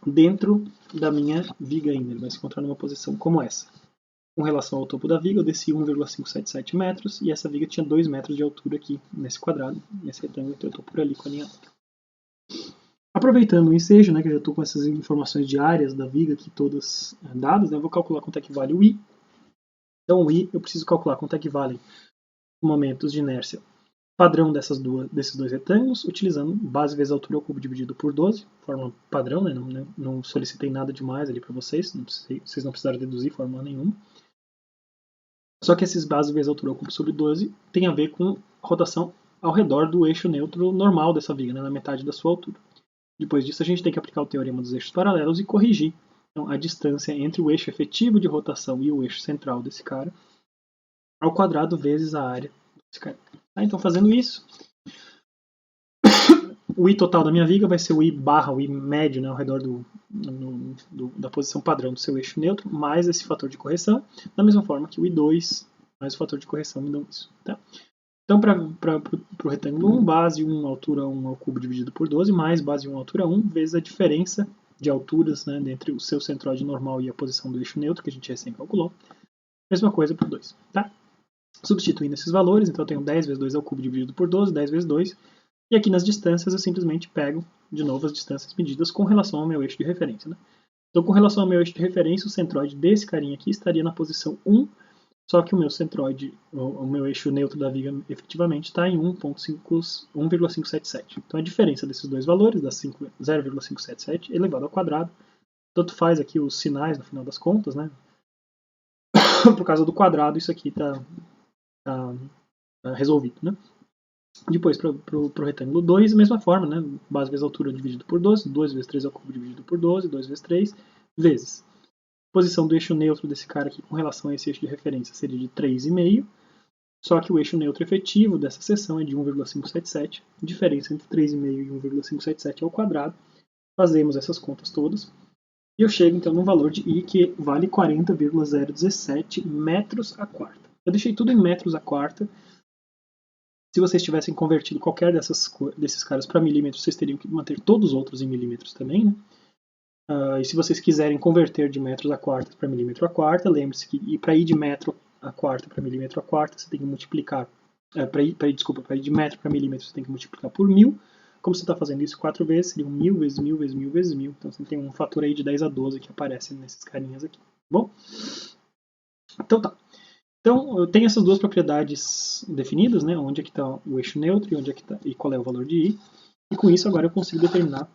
dentro da minha viga ainda, ele vai se encontrar numa posição como essa. Com relação ao topo da viga, eu desci 1,577 metros e essa viga tinha 2 metros de altura aqui nesse quadrado, nesse retângulo, então eu estou por ali com a linha reta. Aproveitando o ensejo, né, que eu já estou com essas informações de áreas da viga aqui todas dadas, né, eu vou calcular quanto é que vale o I. Então o I eu preciso calcular quanto é que valem os momentos de inércia padrão desses dois retângulos, utilizando base vezes altura ao cubo dividido por 12, forma padrão, né, não solicitei nada demais ali para vocês, vocês não precisaram deduzir fórmula nenhuma. Só que esses base vezes altura ao cubo sobre 12 tem a ver com rotação ao redor do eixo neutro normal dessa viga, né, na metade da sua altura. Depois disso, a gente tem que aplicar o teorema dos eixos paralelos e corrigir então, a distância entre o eixo efetivo de rotação e o eixo central desse cara ao quadrado vezes a área desse cara. Então, fazendo isso, o I total da minha viga vai ser o I barra, o I médio, né, ao redor da posição padrão do seu eixo neutro, mais esse fator de correção, da mesma forma que o I2 mais o fator de correção me dão isso. Tá? Então, para o retângulo 1, base 1, altura 1 ao cubo dividido por 12, mais base 1, altura 1, vezes a diferença de alturas, né, entre o seu centroide normal e a posição do eixo neutro, que a gente recém calculou. Mesma coisa para o 2. Tá? Substituindo esses valores, então eu tenho 10 vezes 2 ao cubo dividido por 12, 10 vezes 2. E aqui nas distâncias eu simplesmente pego de novo as distâncias medidas com relação ao meu eixo de referência. Né? Então, com relação ao meu eixo de referência, o centroide desse carinha aqui estaria na posição 1, só que o meu centroide, o meu eixo neutro da viga, efetivamente está em 1,577. Então, a diferença desses dois valores, da 0,577 elevado ao quadrado, tanto faz aqui os sinais no final das contas, né? Por causa do quadrado, isso aqui está resolvido, né? Depois, para o retângulo 2, mesma forma, né? Base vezes altura dividido por 12, 2 vezes 3 ao cubo dividido por 12, 2 vezes 3, vezes. Posição do eixo neutro desse cara aqui com relação a esse eixo de referência seria de 3,5, só que o eixo neutro efetivo dessa seção é de 1,577, diferença entre 3,5 e 1,577 ao quadrado. Fazemos essas contas todas, e eu chego então num valor de I que vale 40,017 metros a quarta. Eu deixei tudo em metros a quarta. Se vocês tivessem convertido qualquer desses caras para milímetros, vocês teriam que manter todos os outros em milímetros também, né? E se vocês quiserem converter de metros a quarta para milímetro a quarta, lembre-se que para ir de metro a quarta para milímetro a quarta, você tem que multiplicar. Para ir de metro para milímetro, você tem que multiplicar por 1000. Como você está fazendo isso 4 vezes, seriam 1000 vezes 1000 vezes 1000 vezes 1000. Então você tem um fator aí de 10 a 12 que aparece nesses carinhas aqui. Bom? Então tá. Então, eu tenho essas duas propriedades definidas, né? Onde é que está o eixo neutro e, onde é que tá, e qual é o valor de I. E com isso, agora eu consigo determinar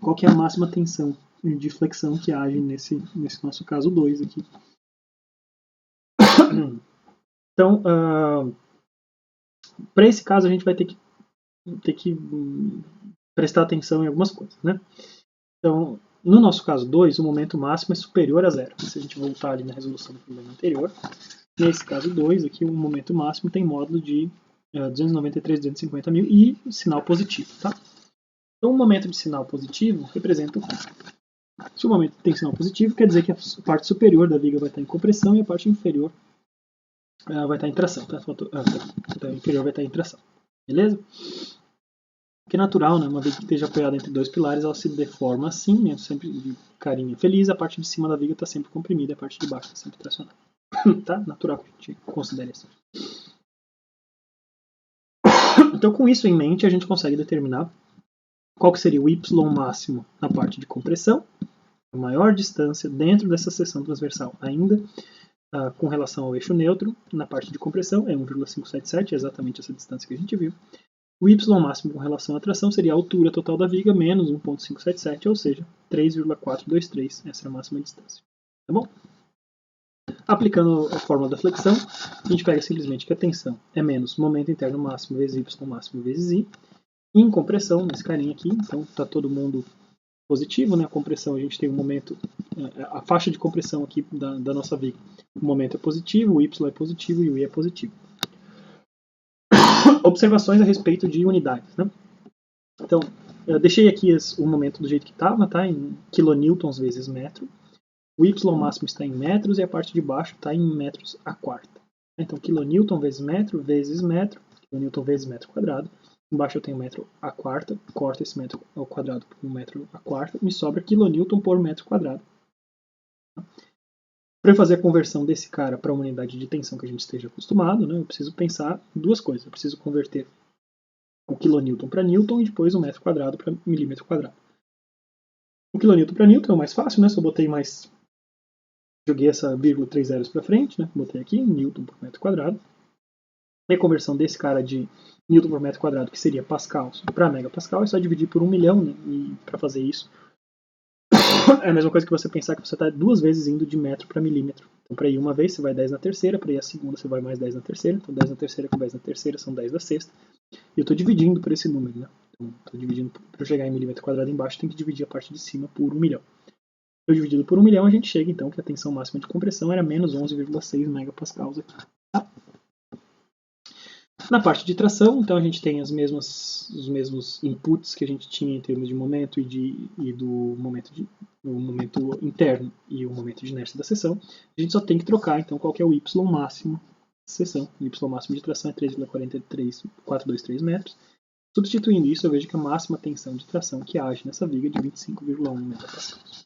qual que é a máxima tensão de flexão que age nesse nosso caso 2 aqui. Então, para esse caso, a gente vai ter que prestar atenção em algumas coisas, né? Então, no nosso caso 2, o momento máximo é superior a zero. Se a gente voltar ali na resolução do problema anterior, nesse caso 2, aqui o momento máximo tem módulo de 293.250 mil e sinal positivo, tá? Então, o momento de sinal positivo representa o quê? Se o momento tem sinal positivo, quer dizer que a parte superior da viga vai estar em compressão e a parte inferior vai estar em tração, tá? A inferior vai estar em tração, beleza? Que é natural, né? Uma viga que esteja apoiada entre dois pilares, ela se deforma assim, né? Sempre de carinha feliz, a parte de cima da viga está sempre comprimida, a parte de baixo está sempre tracionada. Tá? Natural que a gente considere assim. Então, com isso em mente, a gente consegue determinar qual que seria o Y máximo na parte de compressão, a maior distância dentro dessa seção transversal, ainda com relação ao eixo neutro, na parte de compressão é 1,577, é exatamente essa distância que a gente viu. O Y máximo com relação à tração seria a altura total da viga menos 1,577, ou seja, 3,423, essa é a máxima distância. Tá bom? Aplicando a fórmula da flexão, a gente pega simplesmente que a tensão é menos momento interno máximo vezes Y máximo vezes I. Em compressão, nesse carinha aqui, então está todo mundo positivo, né? A compressão, a gente tem um momento, a faixa de compressão aqui da nossa viga. O momento é positivo, o Y é positivo e o I é positivo. Observações a respeito de unidades, né? Então, eu deixei aqui o momento do jeito que estava, tá? Em kilonewtons vezes metro. O Y máximo está em metros e a parte de baixo está em metros a quarta. Então, kilonewton vezes metro, kilonewton vezes metro quadrado. Embaixo eu tenho metro a quarta, corto esse metro ao quadrado por metro a quarta, me sobra kilonewton por metro quadrado. Para eu fazer a conversão desse cara para uma unidade de tensão que a gente esteja acostumado, né, eu preciso pensar em duas coisas. Eu preciso converter o kilonewton para newton e depois o metro quadrado para milímetro quadrado. O kilonewton para newton é o mais fácil, né? Só botei mais... Joguei essa vírgula 3 zeros para frente, né? Botei aqui, newton por metro quadrado. E a conversão desse cara de newton por metro quadrado, que seria pascal, para megapascal, é só dividir por 1 milhão, né? E para fazer isso, é a mesma coisa que você pensar que você está duas vezes indo de metro para milímetro. Então, para ir uma vez, você vai 10 na terceira, para ir a segunda, você vai mais 10 na terceira. Então, 10 na terceira com 10 na terceira são 10 da sexta. E eu estou dividindo por esse número, né? Então, estou dividindo, para eu chegar em milímetro quadrado embaixo, tem que dividir a parte de cima por 1 milhão. Eu dividido por 1 milhão, a gente chega então que a tensão máxima de compressão era menos 11,6 megapascals aqui. Tá? Na parte de tração, então a gente tem os mesmos inputs que a gente tinha em termos de momento e do momento interno e o momento de inércia da seção. A gente só tem que trocar então qual que é o Y máximo de seção. O Y máximo de tração é 3,423 metros. Substituindo isso, eu vejo que a máxima tensão de tração que age nessa viga é de 25,1 megapascals.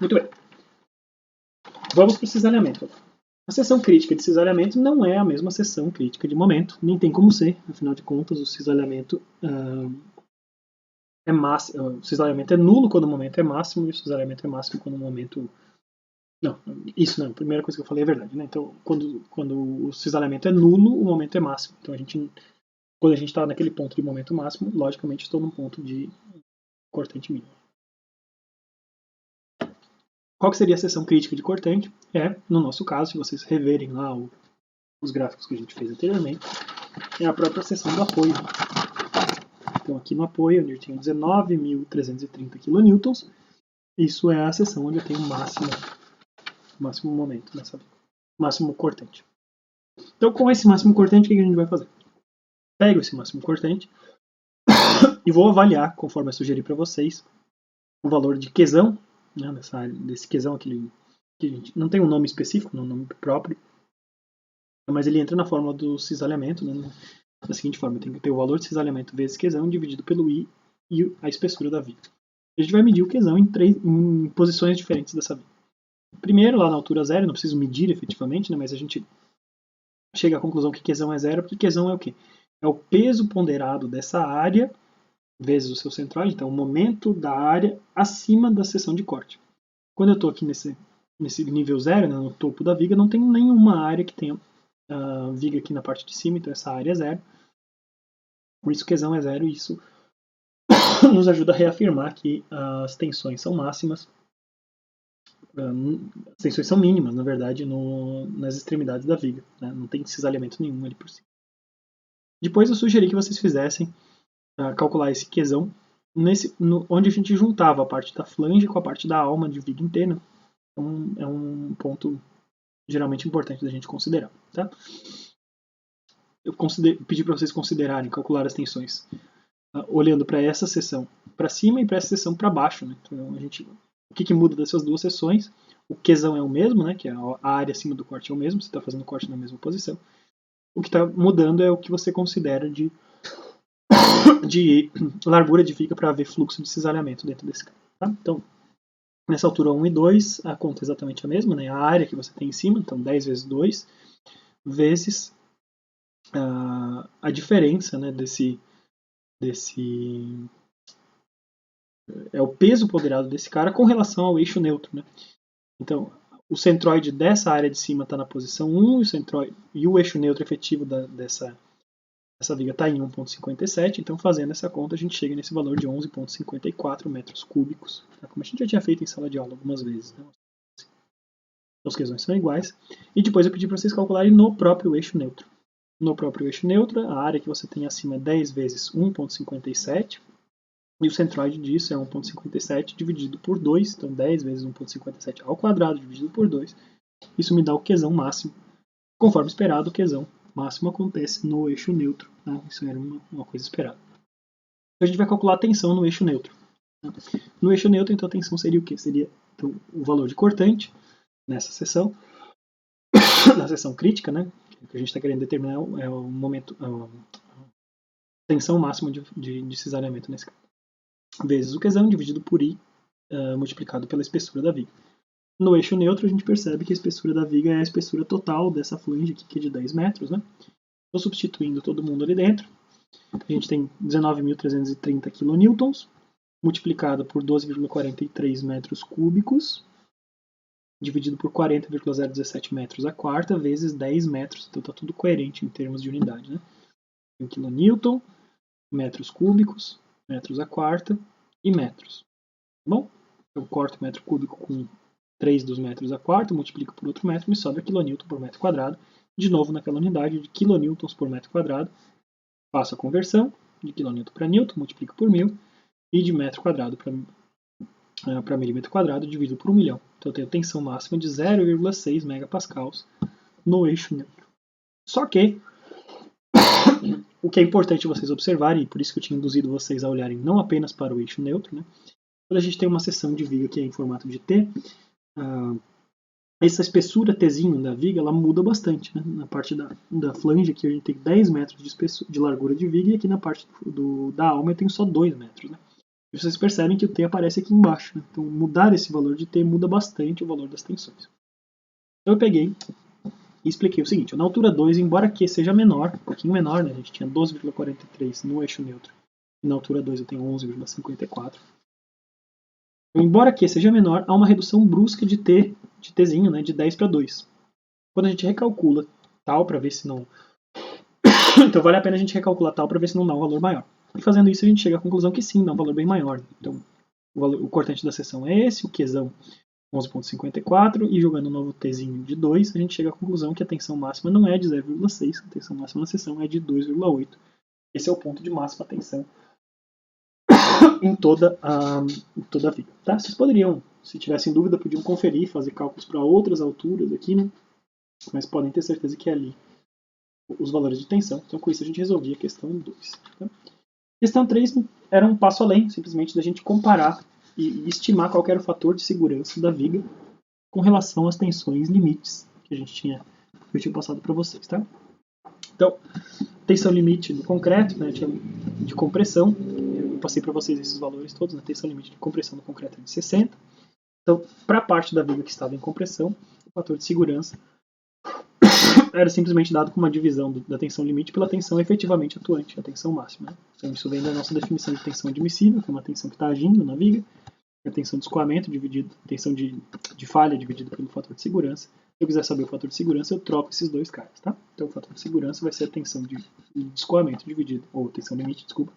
Muito bem. Vamos para o cisalhamento. A seção crítica de cisalhamento não é a mesma seção crítica de momento, nem tem como ser, afinal de contas, o cisalhamento o cisalhamento é nulo quando o momento é máximo e o cisalhamento é máximo quando o momento... Não, isso não, a primeira coisa que eu falei é verdade, né? Então, quando o cisalhamento é nulo, o momento é máximo. Então, quando a gente está naquele ponto de momento máximo, logicamente estou num ponto de cortante mínimo. Qual que seria a seção crítica de cortante? No nosso caso, se vocês reverem lá os gráficos que a gente fez anteriormente, é a própria seção do apoio. Então aqui no apoio, onde eu tenho 19.330 kN, isso é a seção onde eu tenho o máximo momento, máximo cortante. Então com esse máximo cortante, o que a gente vai fazer? Pego esse máximo cortante e vou avaliar, conforme eu sugeri para vocês, o valor de quesão, né, desse quesão aqui, que a gente não tem um nome específico, um nome próprio, mas ele entra na fórmula do cisalhamento, né, da seguinte forma: eu tenho que ter o valor de cisalhamento vezes quesão dividido pelo I e a espessura da viga. A gente vai medir o quesão em posições diferentes dessa viga. Primeiro, lá na altura zero, não preciso medir efetivamente, né, mas a gente chega à conclusão que quesão é zero, porque quesão é o quê? É o peso ponderado dessa área vezes o seu centroide, então o momento da área acima da seção de corte. Quando eu estou aqui nesse nível zero, né, no topo da viga, não tem nenhuma área que tenha viga aqui na parte de cima, então essa área é zero. Por isso quesão é zero, e isso nos ajuda a reafirmar que as tensões são máximas, as tensões são mínimas, na verdade, nas extremidades da viga, né? Não tem cisalhamento nenhum ali por cima. Depois eu sugeri que vocês fizessem calcular esse quesão onde a gente juntava a parte da flange com a parte da alma de viga inteira. Então, é um ponto geralmente importante da gente considerar. Tá? Eu pedi para vocês considerarem, calcular as tensões, olhando para essa seção para cima e para essa seção para baixo. Né? Então, o que muda dessas duas seções? O quesão é o mesmo, né? Que a área acima do corte é o mesmo, você está fazendo o corte na mesma posição. O que está mudando é o que você considera de largura de viga para haver fluxo de cisalhamento dentro desse cara. Tá? Então, nessa altura 1 e 2, a conta é exatamente a mesma, né? A área que você tem em cima, então 10 vezes 2, vezes a diferença, né, é o peso ponderado desse cara com relação ao eixo neutro. Né? Então, o centroide dessa área de cima está na posição 1 e o eixo neutro efetivo dessa viga está em 1,57, então fazendo essa conta a gente chega nesse valor de 11,54 metros cúbicos, tá? Como a gente já tinha feito em sala de aula algumas vezes. Né? Os quesões são iguais. E depois eu pedi para vocês calcularem no próprio eixo neutro. No próprio eixo neutro, a área que você tem acima é 10 vezes 1,57, e o centroide disso é 1,57 dividido por 2, então 10 vezes 1,57 ao quadrado dividido por 2. Isso me dá o quesão máximo. Conforme esperado, o quesão máximo acontece no eixo neutro. Tá? Isso era uma coisa esperada. Então a gente vai calcular a tensão no eixo neutro. Tá? No eixo neutro, então a tensão seria o quê? Seria então, o valor de cortante nessa seção, na seção crítica, né? O que a gente está querendo determinar é o momento, a tensão máxima de cisalhamento nesse caso. Vezes o quesão dividido por I, multiplicado pela espessura da viga. No eixo neutro, a gente percebe que a espessura da viga é a espessura total dessa flange aqui, que é de 10 metros. Né? Estou substituindo todo mundo ali dentro. A gente tem 19.330 kN, multiplicado por 12,43 metros cúbicos, dividido por 40,017 metros a quarta, vezes 10 metros. Então está tudo coerente em termos de unidade. Né? Em kN, metros cúbicos, metros a quarta e metros. Tá bom? Eu corto o metro cúbico com 3 dos metros a quarta, multiplico por outro metro, me sobra quilonewton por metro quadrado. De novo naquela unidade de quilonewtons por metro quadrado. Faço a conversão de quilonewton para newton, multiplico por 1000, e de metro quadrado para milímetro quadrado, dividido por 1.000.000. Então eu tenho tensão máxima de 0,6 megapascals no eixo neutro. Só que o que é importante vocês observarem, e por isso que eu tinha induzido vocês a olharem não apenas para o eixo neutro, né? Quando a gente tem uma seção de viga que é em formato de T, essa espessura Tzinho da viga ela muda bastante. Né? Na parte da flange aqui a gente tem 10 metros de largura de viga, e aqui na parte da alma eu tenho só 2 metros. Né? E vocês percebem que o T aparece aqui embaixo. Né? Então mudar esse valor de T muda bastante o valor das tensões. Então eu peguei e expliquei o seguinte: na altura 2, embora Q seja menor, um pouquinho menor, né? A gente tinha 12,43 no eixo neutro, e na altura 2 eu tenho 11,54. Embora Q seja menor, há uma redução brusca de Tzinho, né, de 10 para 2. Quando a gente recalcula tal para ver se não... Então vale a pena a gente recalcular tal para ver se não dá um valor maior. E fazendo isso a gente chega à conclusão que sim, dá um valor bem maior. Então o cortante da seção é esse, o Qzão 11,54, e jogando um novo tzinho de 2, a gente chega à conclusão que a tensão máxima não é de 0,6, a tensão máxima na seção é de 2,8. Esse é o ponto de máxima tensão em toda a viga. Tá? Vocês poderiam, se tivessem dúvida, podiam conferir, fazer cálculos para outras alturas aqui, né? Mas podem ter certeza que é ali os valores de tensão. Então, com isso, a gente resolvia a questão 2. Tá? Questão 3 era um passo além, simplesmente, da gente comparar e estimar qual era o fator de segurança da viga com relação às tensões limites que eu tinha passado para vocês. Tá? Então, tensão limite do concreto, né, de compressão, eu passei para vocês esses valores todos, né, tensão limite de compressão do concreto é de 60. Então, para a parte da viga que estava em compressão, o fator de segurança era simplesmente dado com uma divisão da tensão limite pela tensão efetivamente atuante, a tensão máxima. Né? Então, isso vem da nossa definição de tensão admissível, que é uma tensão que está agindo na viga, a tensão de escoamento dividido, tensão de falha dividida pelo fator de segurança. Se eu quiser saber o fator de segurança, eu troco esses dois caras, tá? Então, o fator de segurança vai ser a tensão de escoamento dividido, ou tensão limite, desculpa,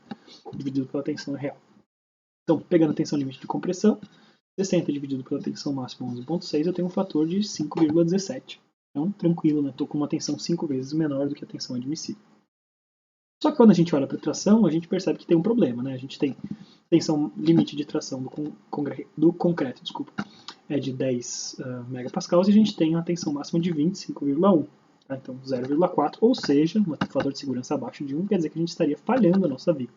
dividido pela tensão real. Então, pegando a tensão limite de compressão, 60 dividido pela tensão máxima 11,6, eu tenho um fator de 5,17. Então, tranquilo, né? Estou com uma tensão 5 vezes menor do que a tensão admissível. Só que quando a gente olha para a tração, a gente percebe que tem um problema, né? A gente tem tensão limite de tração do concreto, é de 10 megapascals, e a gente tem uma tensão máxima de 25,1. Tá? Então, 0,4, ou seja, um fator de segurança abaixo de 1, quer dizer que a gente estaria falhando a nossa viga.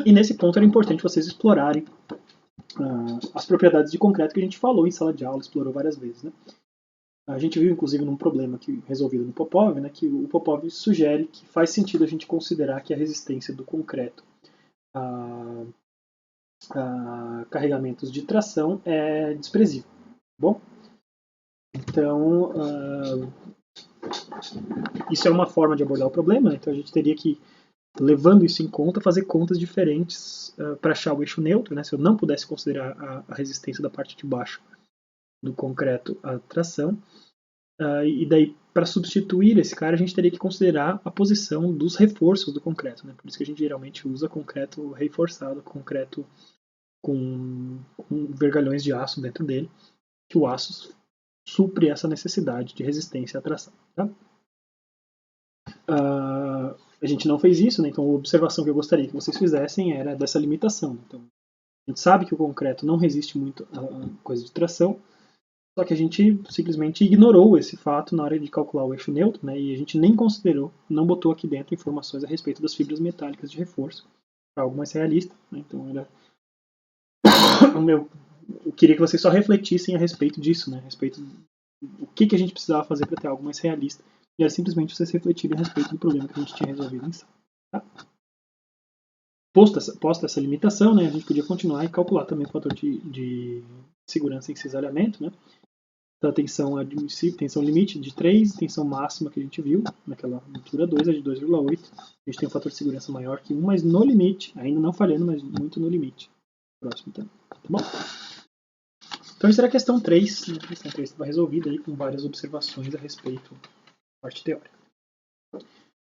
E nesse ponto era importante vocês explorarem as propriedades de concreto que a gente falou em sala de aula, explorou várias vezes. Né? A gente viu, inclusive, num problema resolvido no Popov, né, que o Popov sugere que faz sentido a gente considerar que a resistência do concreto a carregamentos de tração é desprezível. Bom? Então, isso é uma forma de abordar o problema, né? Então a gente teria que, levando isso em conta, fazer contas diferentes para achar o eixo neutro, né? Se eu não pudesse considerar a resistência da parte de baixo do concreto à tração, e daí, para substituir esse cara, a gente teria que considerar a posição dos reforços do concreto, né? Por isso que a gente geralmente usa concreto reforçado, concreto com vergalhões de aço dentro dele, que o aço supre essa necessidade de resistência à tração. Tá? A gente não fez isso, né? Então a observação que eu gostaria que vocês fizessem era dessa limitação. Então, a gente sabe que o concreto não resiste muito a coisa de tração, só que a gente simplesmente ignorou esse fato na hora de calcular o eixo neutro, né? E a gente nem considerou, não botou aqui dentro informações a respeito das fibras metálicas de reforço, para algo mais realista. Né? Então era eu queria que vocês só refletissem a respeito disso, né? A respeito do que a gente precisava fazer para ter algo mais realista. E era simplesmente vocês refletirem a respeito do problema que a gente tinha resolvido em sala. Tá? Posta essa limitação, né, a gente podia continuar e calcular também o fator de segurança em cisalhamento. Né? Então, a tensão limite de 3, tensão máxima que a gente viu naquela altura 2 é de 2,8. A gente tem um fator de segurança maior que 1, mas no limite, ainda não falhando, mas muito no limite. Próximo também. Tá bom? Então, isso era a questão 3. A questão 3 estava resolvida aí com várias observações a respeito da parte teórica.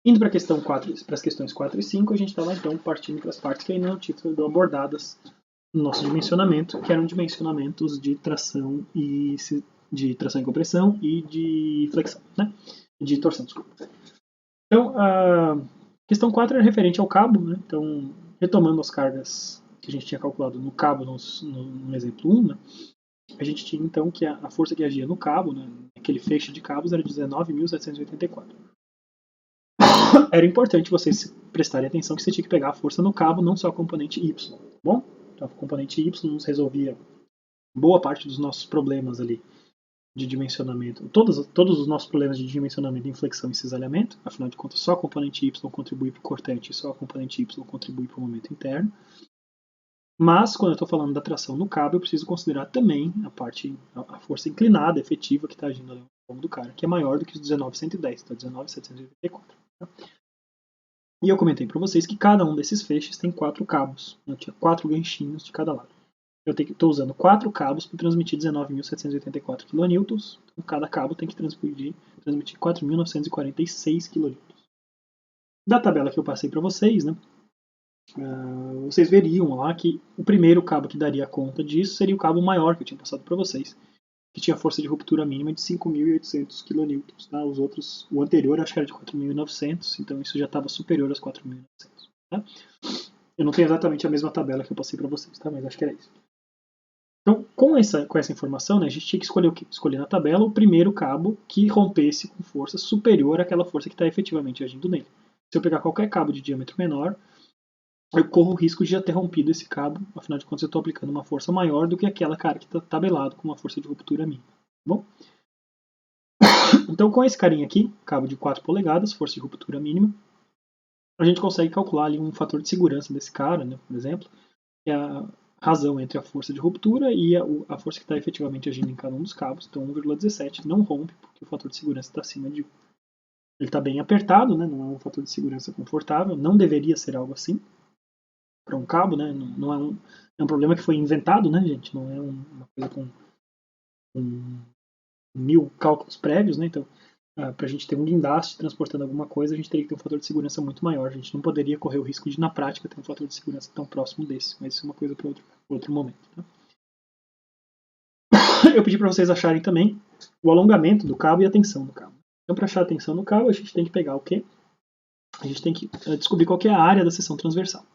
Indo para a questão 4, para as questões 4 e 5, a gente estava então partindo para as partes que ainda não tinham sido abordadas no nosso dimensionamento, que eram dimensionamentos de tração e compressão e de flexão, né? De torção, desculpa. Então, a questão 4 era referente ao cabo, né? Então, retomando as cargas que a gente tinha calculado no cabo no exemplo 1, né? A gente tinha então que a força que agia no cabo, né, aquele feixe de cabos, era 19.784. Era importante vocês prestarem atenção que você tinha que pegar a força no cabo, não só a componente Y. Tá bom? Então, a componente Y nos resolvia boa parte dos nossos problemas ali de dimensionamento. Todos os nossos problemas de dimensionamento em flexão e cisalhamento. Afinal de contas, só a componente Y contribui para o cortante e só a componente Y contribui para o momento interno. Mas, quando eu estou falando da tração no cabo, eu preciso considerar também a força inclinada efetiva que está agindo ali no longo do cara, que é maior do que os 19.110, então 19.784. Tá? E eu comentei para vocês que cada um desses feixes tem 4 cabos. Eu tinha 4 ganchinhos de cada lado. Eu estou usando 4 cabos para transmitir 19.784 kN, então cada cabo tem que transmitir 4.946 kN. Da tabela que eu passei para vocês, né, vocês veriam lá que o primeiro cabo que daria conta disso seria o cabo maior que eu tinha passado para vocês, que tinha força de ruptura mínima de 5.800 kN. Tá? Os outros, o anterior acho que era de 4.900, então isso já estava superior aos 4.900. Tá? Eu não tenho exatamente a mesma tabela que eu passei para vocês, tá? Mas acho que era isso. Então, com essa informação, né, a gente tinha que escolher o quê? Escolher na tabela o primeiro cabo que rompesse com força superior àquela força que está efetivamente agindo nele. Se eu pegar qualquer cabo de diâmetro menor, eu corro o risco de já ter rompido esse cabo, afinal de contas eu estou aplicando uma força maior do que aquela cara que está tabelado com uma força de ruptura mínima. Bom? Então, com esse carinha aqui, cabo de 4 polegadas, força de ruptura mínima, a gente consegue calcular ali um fator de segurança desse cara, né, por exemplo, que é a razão entre a força de ruptura e a força que está efetivamente agindo em cada um dos cabos. Então 1,17 não rompe, porque o fator de segurança está acima de 1. Ele está bem apertado, né? Não é um fator de segurança confortável, não deveria ser algo assim para um cabo, né? Não é um problema que foi inventado, né, gente? Não é uma coisa com 1000 cálculos prévios, né? Então, para a gente ter um guindaste transportando alguma coisa, a gente teria que ter um fator de segurança muito maior. A gente não poderia correr o risco de, na prática, ter um fator de segurança tão próximo desse. Mas isso é uma coisa para outro momento. Tá? Eu pedi para vocês acharem também o alongamento do cabo e a tensão do cabo. Então, para achar a tensão do cabo, a gente tem que pegar o quê? A gente tem que descobrir qual que é a área da seção transversal.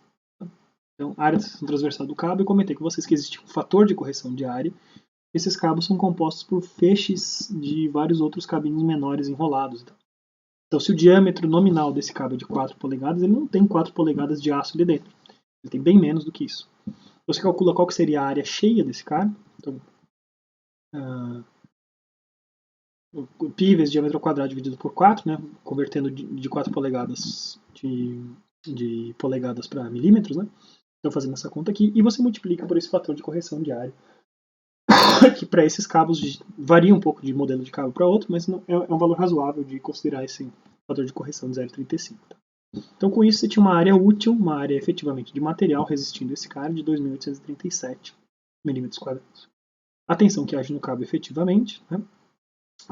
Então, a área da seção transversal do cabo, eu comentei com vocês que existe um fator de correção de área. Esses cabos são compostos por feixes de vários outros cabinhos menores enrolados. Então, se o diâmetro nominal desse cabo é de 4 polegadas, ele não tem 4 polegadas de aço ali dentro. Ele tem bem menos do que isso. Você calcula qual que seria a área cheia desse cara. Então, o π vezes diâmetro ao quadrado dividido por 4, né, convertendo de 4 polegadas de polegadas para milímetros. Né? Então, fazendo essa conta aqui. E você multiplica por esse fator de correção de área. Que para esses cabos varia um pouco de modelo de cabo para outro, mas é um valor razoável de considerar esse fator de correção de 0,35. Tá? Então, com isso, você tinha uma área útil, uma área efetivamente de material resistindo a esse cara de 2.837 milímetros quadrados. A tensão que age no cabo efetivamente, né,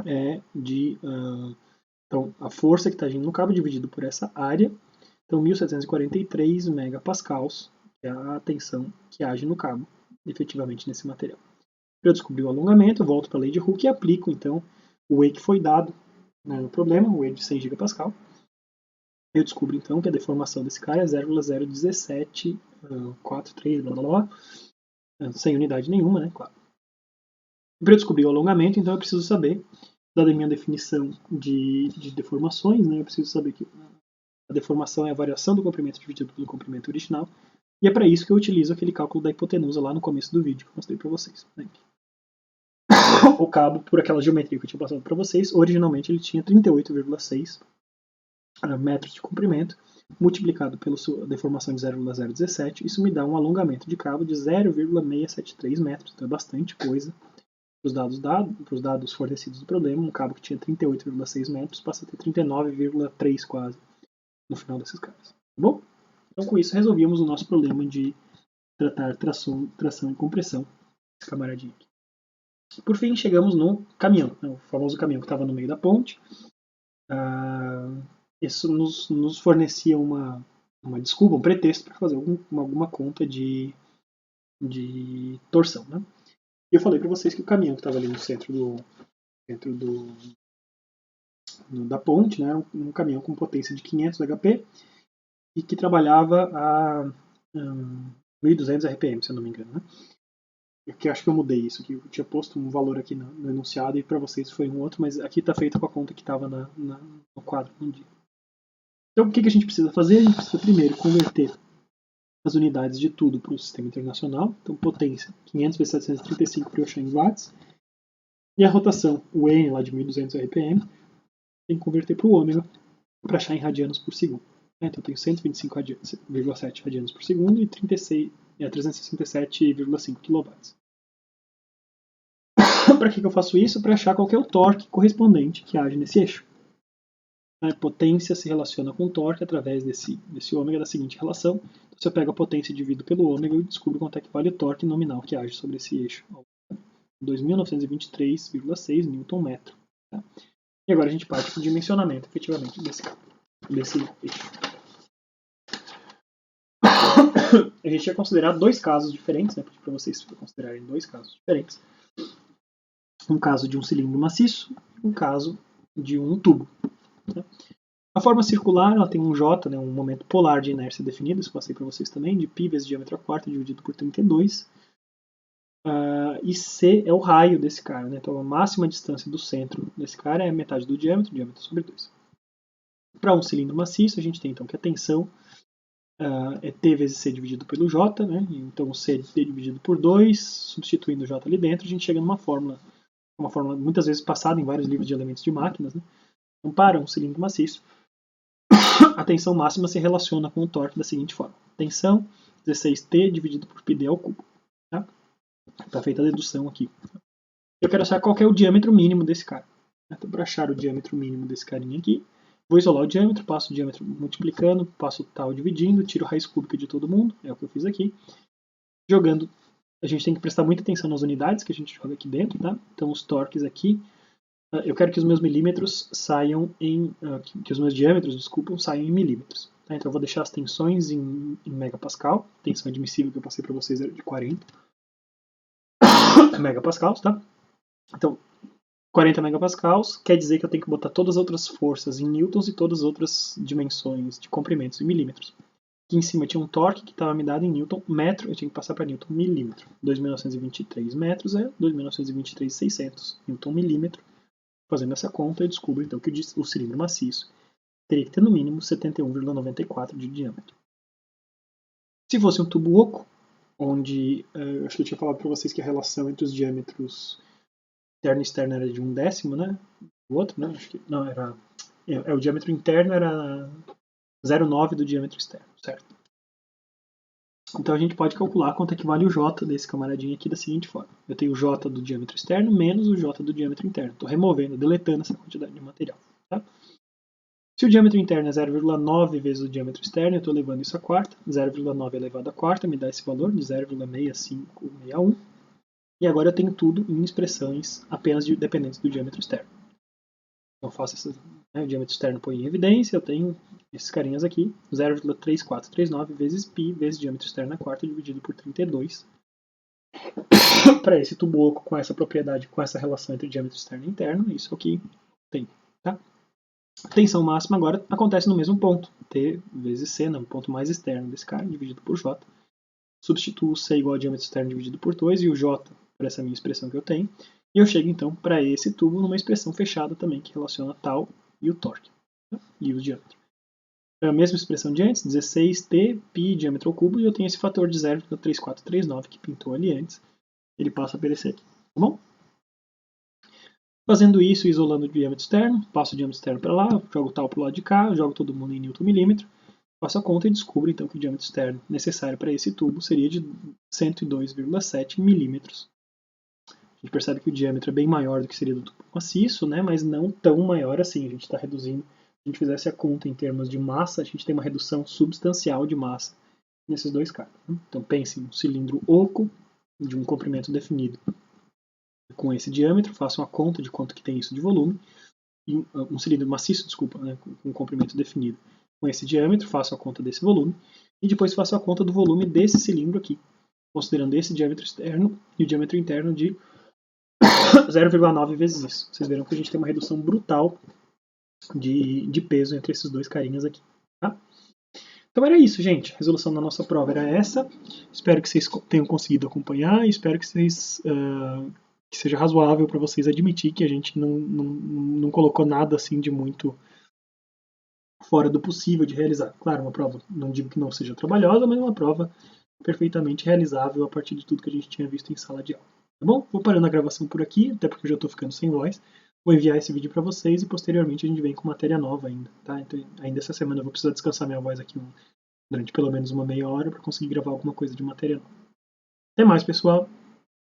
é de... então, a força que está agindo no cabo dividido por essa área, então 1.743 megapascals, que é a tensão que age no cabo efetivamente nesse material. Para eu descobrir o alongamento, eu volto para a lei de Hooke e aplico, então, o E que foi dado, né, no problema, o E de 100 gigapascal. Eu descubro, então, que a deformação desse cara é 0,01743, blá, blá, blá, sem unidade nenhuma, né, claro. Para eu descobrir o alongamento, então, eu preciso saber, dada a minha definição de deformações, né, eu preciso saber que a deformação é a variação do comprimento dividido pelo comprimento original, e é para isso que eu utilizo aquele cálculo da hipotenusa lá no começo do vídeo que eu mostrei para vocês. Né? O cabo, por aquela geometria que eu tinha passado para vocês, originalmente ele tinha 38,6 metros de comprimento, multiplicado pela sua deformação de 0,017, isso me dá um alongamento de cabo de 0,673 metros, então é bastante coisa para os dados fornecidos do problema. Um cabo que tinha 38,6 metros passa a ter 39,3 quase no final desses caras. Tá bom? Então, com isso, resolvíamos o nosso problema de tratar tração e compressão. Esse camaradinho aqui. Por fim, chegamos no caminhão, né, o famoso caminhão que estava no meio da ponte. Isso nos fornecia uma desculpa, um pretexto para fazer alguma conta de torção. Né? E eu falei para vocês que o caminhão que estava ali no centro da ponte, né, era um caminhão com potência de 500 HP e que trabalhava a 1.200 RPM, se eu não me engano. Né? Que acho que eu mudei isso, que eu tinha posto um valor aqui no enunciado e para vocês foi um outro, mas aqui está feito com a conta que estava no quadro no dia. Então, o que a gente precisa fazer? A gente precisa primeiro converter as unidades de tudo para o sistema internacional. Então, potência 500 vezes 735 para eu achar em watts. E a rotação, o N lá de 1.200 RPM, tem que converter para o ômega para achar em radianos por segundo. Então, eu tenho 125,7 radianos por segundo e 367,5 kW. Para que eu faço isso? Para achar qual é o torque correspondente que age nesse eixo. A potência se relaciona com torque através desse ômega da seguinte relação. Então, se eu pego a potência e divido pelo ômega, eu descubro quanto é que vale o torque nominal que age sobre esse eixo. 2.923,6 Nm. Tá? E agora a gente parte para o dimensionamento, efetivamente, desse eixo. a gente ia considerar dois casos diferentes, né? Pedi para vocês considerarem dois casos diferentes. Um caso de um cilindro maciço, um caso de um tubo. Né? A forma circular ela tem um J, né, um momento polar de inércia definido, isso passei para vocês também, de π vezes diâmetro a quarta dividido por 32. E C é o raio desse cara, né? Então a máxima distância do centro desse cara é metade do diâmetro sobre 2. Para um cilindro maciço, a gente tem então que a tensão é T vezes C dividido pelo J, né? Então C dividido por 2, substituindo o J ali dentro, a gente chega numa fórmula, uma fórmula muitas vezes passada em vários livros de elementos de máquinas, né? Então, para um cilindro maciço, a tensão máxima se relaciona com o torque da seguinte forma: tensão 16T dividido por πd ao cubo. Tá? Está feita a dedução aqui. Eu quero saber qual que é o diâmetro mínimo desse cara. Então, para achar o diâmetro mínimo desse carinha aqui, vou isolar o diâmetro, passo o diâmetro multiplicando, passo o tal dividindo, tiro a raiz cúbica de todo mundo, é o que eu fiz aqui. Jogando, a gente tem que prestar muita atenção nas unidades que a gente joga aqui dentro, tá? Então os torques aqui, eu quero que os meus milímetros saiam em, que os meus diâmetros, desculpa, saiam em milímetros. Tá? Então eu vou deixar as tensões em megapascal, a tensão admissível que eu passei para vocês era de 40 megapascals, tá? Então 40 megapascals quer dizer que eu tenho que botar todas as outras forças em newtons e todas as outras dimensões de comprimentos em milímetros. Aqui em cima tinha um torque que estava me dado em newton metro, eu tinha que passar para newton milímetro. 2.923 metros é 2.923.600 newton milímetro. Fazendo essa conta, eu descubro então que o cilindro maciço teria que ter no mínimo 71,94 de diâmetro. Se fosse um tubo oco, onde acho que eu tinha falado para vocês que a relação entre os diâmetros interno e externo era de 1/10, né? O outro, né? Acho que não era. O diâmetro interno era 0,9 do diâmetro externo, certo? Então a gente pode calcular quanto é que vale o J desse camaradinho aqui da seguinte forma. Eu tenho o J do diâmetro externo menos o J do diâmetro interno. Estou removendo, deletando essa quantidade de material. Tá? Se o diâmetro interno é 0,9 vezes o diâmetro externo, eu estou levando isso à quarta. 0,9 elevado à quarta me dá esse valor de 0,6561. E agora eu tenho tudo em expressões apenas dependentes do diâmetro externo. Então eu faço o diâmetro externo põe em evidência, eu tenho esses carinhas aqui, 0,3439 vezes π vezes diâmetro externo à quarta dividido por 32. Para esse tubo oco com essa propriedade, com essa relação entre diâmetro externo e interno, isso aqui tem. Tá? A tensão máxima agora acontece no mesmo ponto, T vezes C, no ponto mais externo desse cara, dividido por J. Substituo C igual a diâmetro externo dividido por 2 e o J para essa minha expressão que eu tenho. E eu chego então para esse tubo numa expressão fechada também, que relaciona tal e o torque, tá? E o diâmetro. É a mesma expressão de antes, 16T, π diâmetro ao cubo, e eu tenho esse fator de 0,3439 que pintou ali antes. Ele passa a aparecer aqui, tá bom? Fazendo isso, isolando o diâmetro externo, passo o diâmetro externo para lá, jogo tal para o lado de cá, jogo todo mundo em newton milímetro, faço a conta e descubro então que o diâmetro externo necessário para esse tubo seria de 102,7 milímetros. A gente percebe que o diâmetro é bem maior do que seria do tubo maciço, né? Mas não tão maior assim. A gente está reduzindo. Se a gente fizesse a conta em termos de massa, a gente tem uma redução substancial de massa nesses dois casos. Né? Então pense em um cilindro oco de um comprimento definido com esse diâmetro, faço uma conta de quanto que tem isso de volume, e um cilindro maciço, desculpa, né? Com um comprimento definido com esse diâmetro, faço a conta desse volume, e depois faço a conta do volume desse cilindro aqui, considerando esse diâmetro externo e o diâmetro interno de 0,9 vezes isso. Vocês verão que a gente tem uma redução brutal de peso entre esses dois carinhas aqui. Tá? Então era isso, gente. A resolução da nossa prova era essa. Espero que vocês tenham conseguido acompanhar e espero que que seja razoável para vocês admitir que a gente não colocou nada assim de muito fora do possível de realizar. Claro, uma prova, não digo que não seja trabalhosa, mas uma prova perfeitamente realizável a partir de tudo que a gente tinha visto em sala de aula. Tá bom? Vou parando a gravação por aqui, até porque eu já estou ficando sem voz. Vou enviar esse vídeo para vocês e posteriormente a gente vem com matéria nova ainda. Tá? Então, ainda essa semana eu vou precisar descansar minha voz aqui durante pelo menos uma meia hora para conseguir gravar alguma coisa de matéria nova. Até mais, pessoal!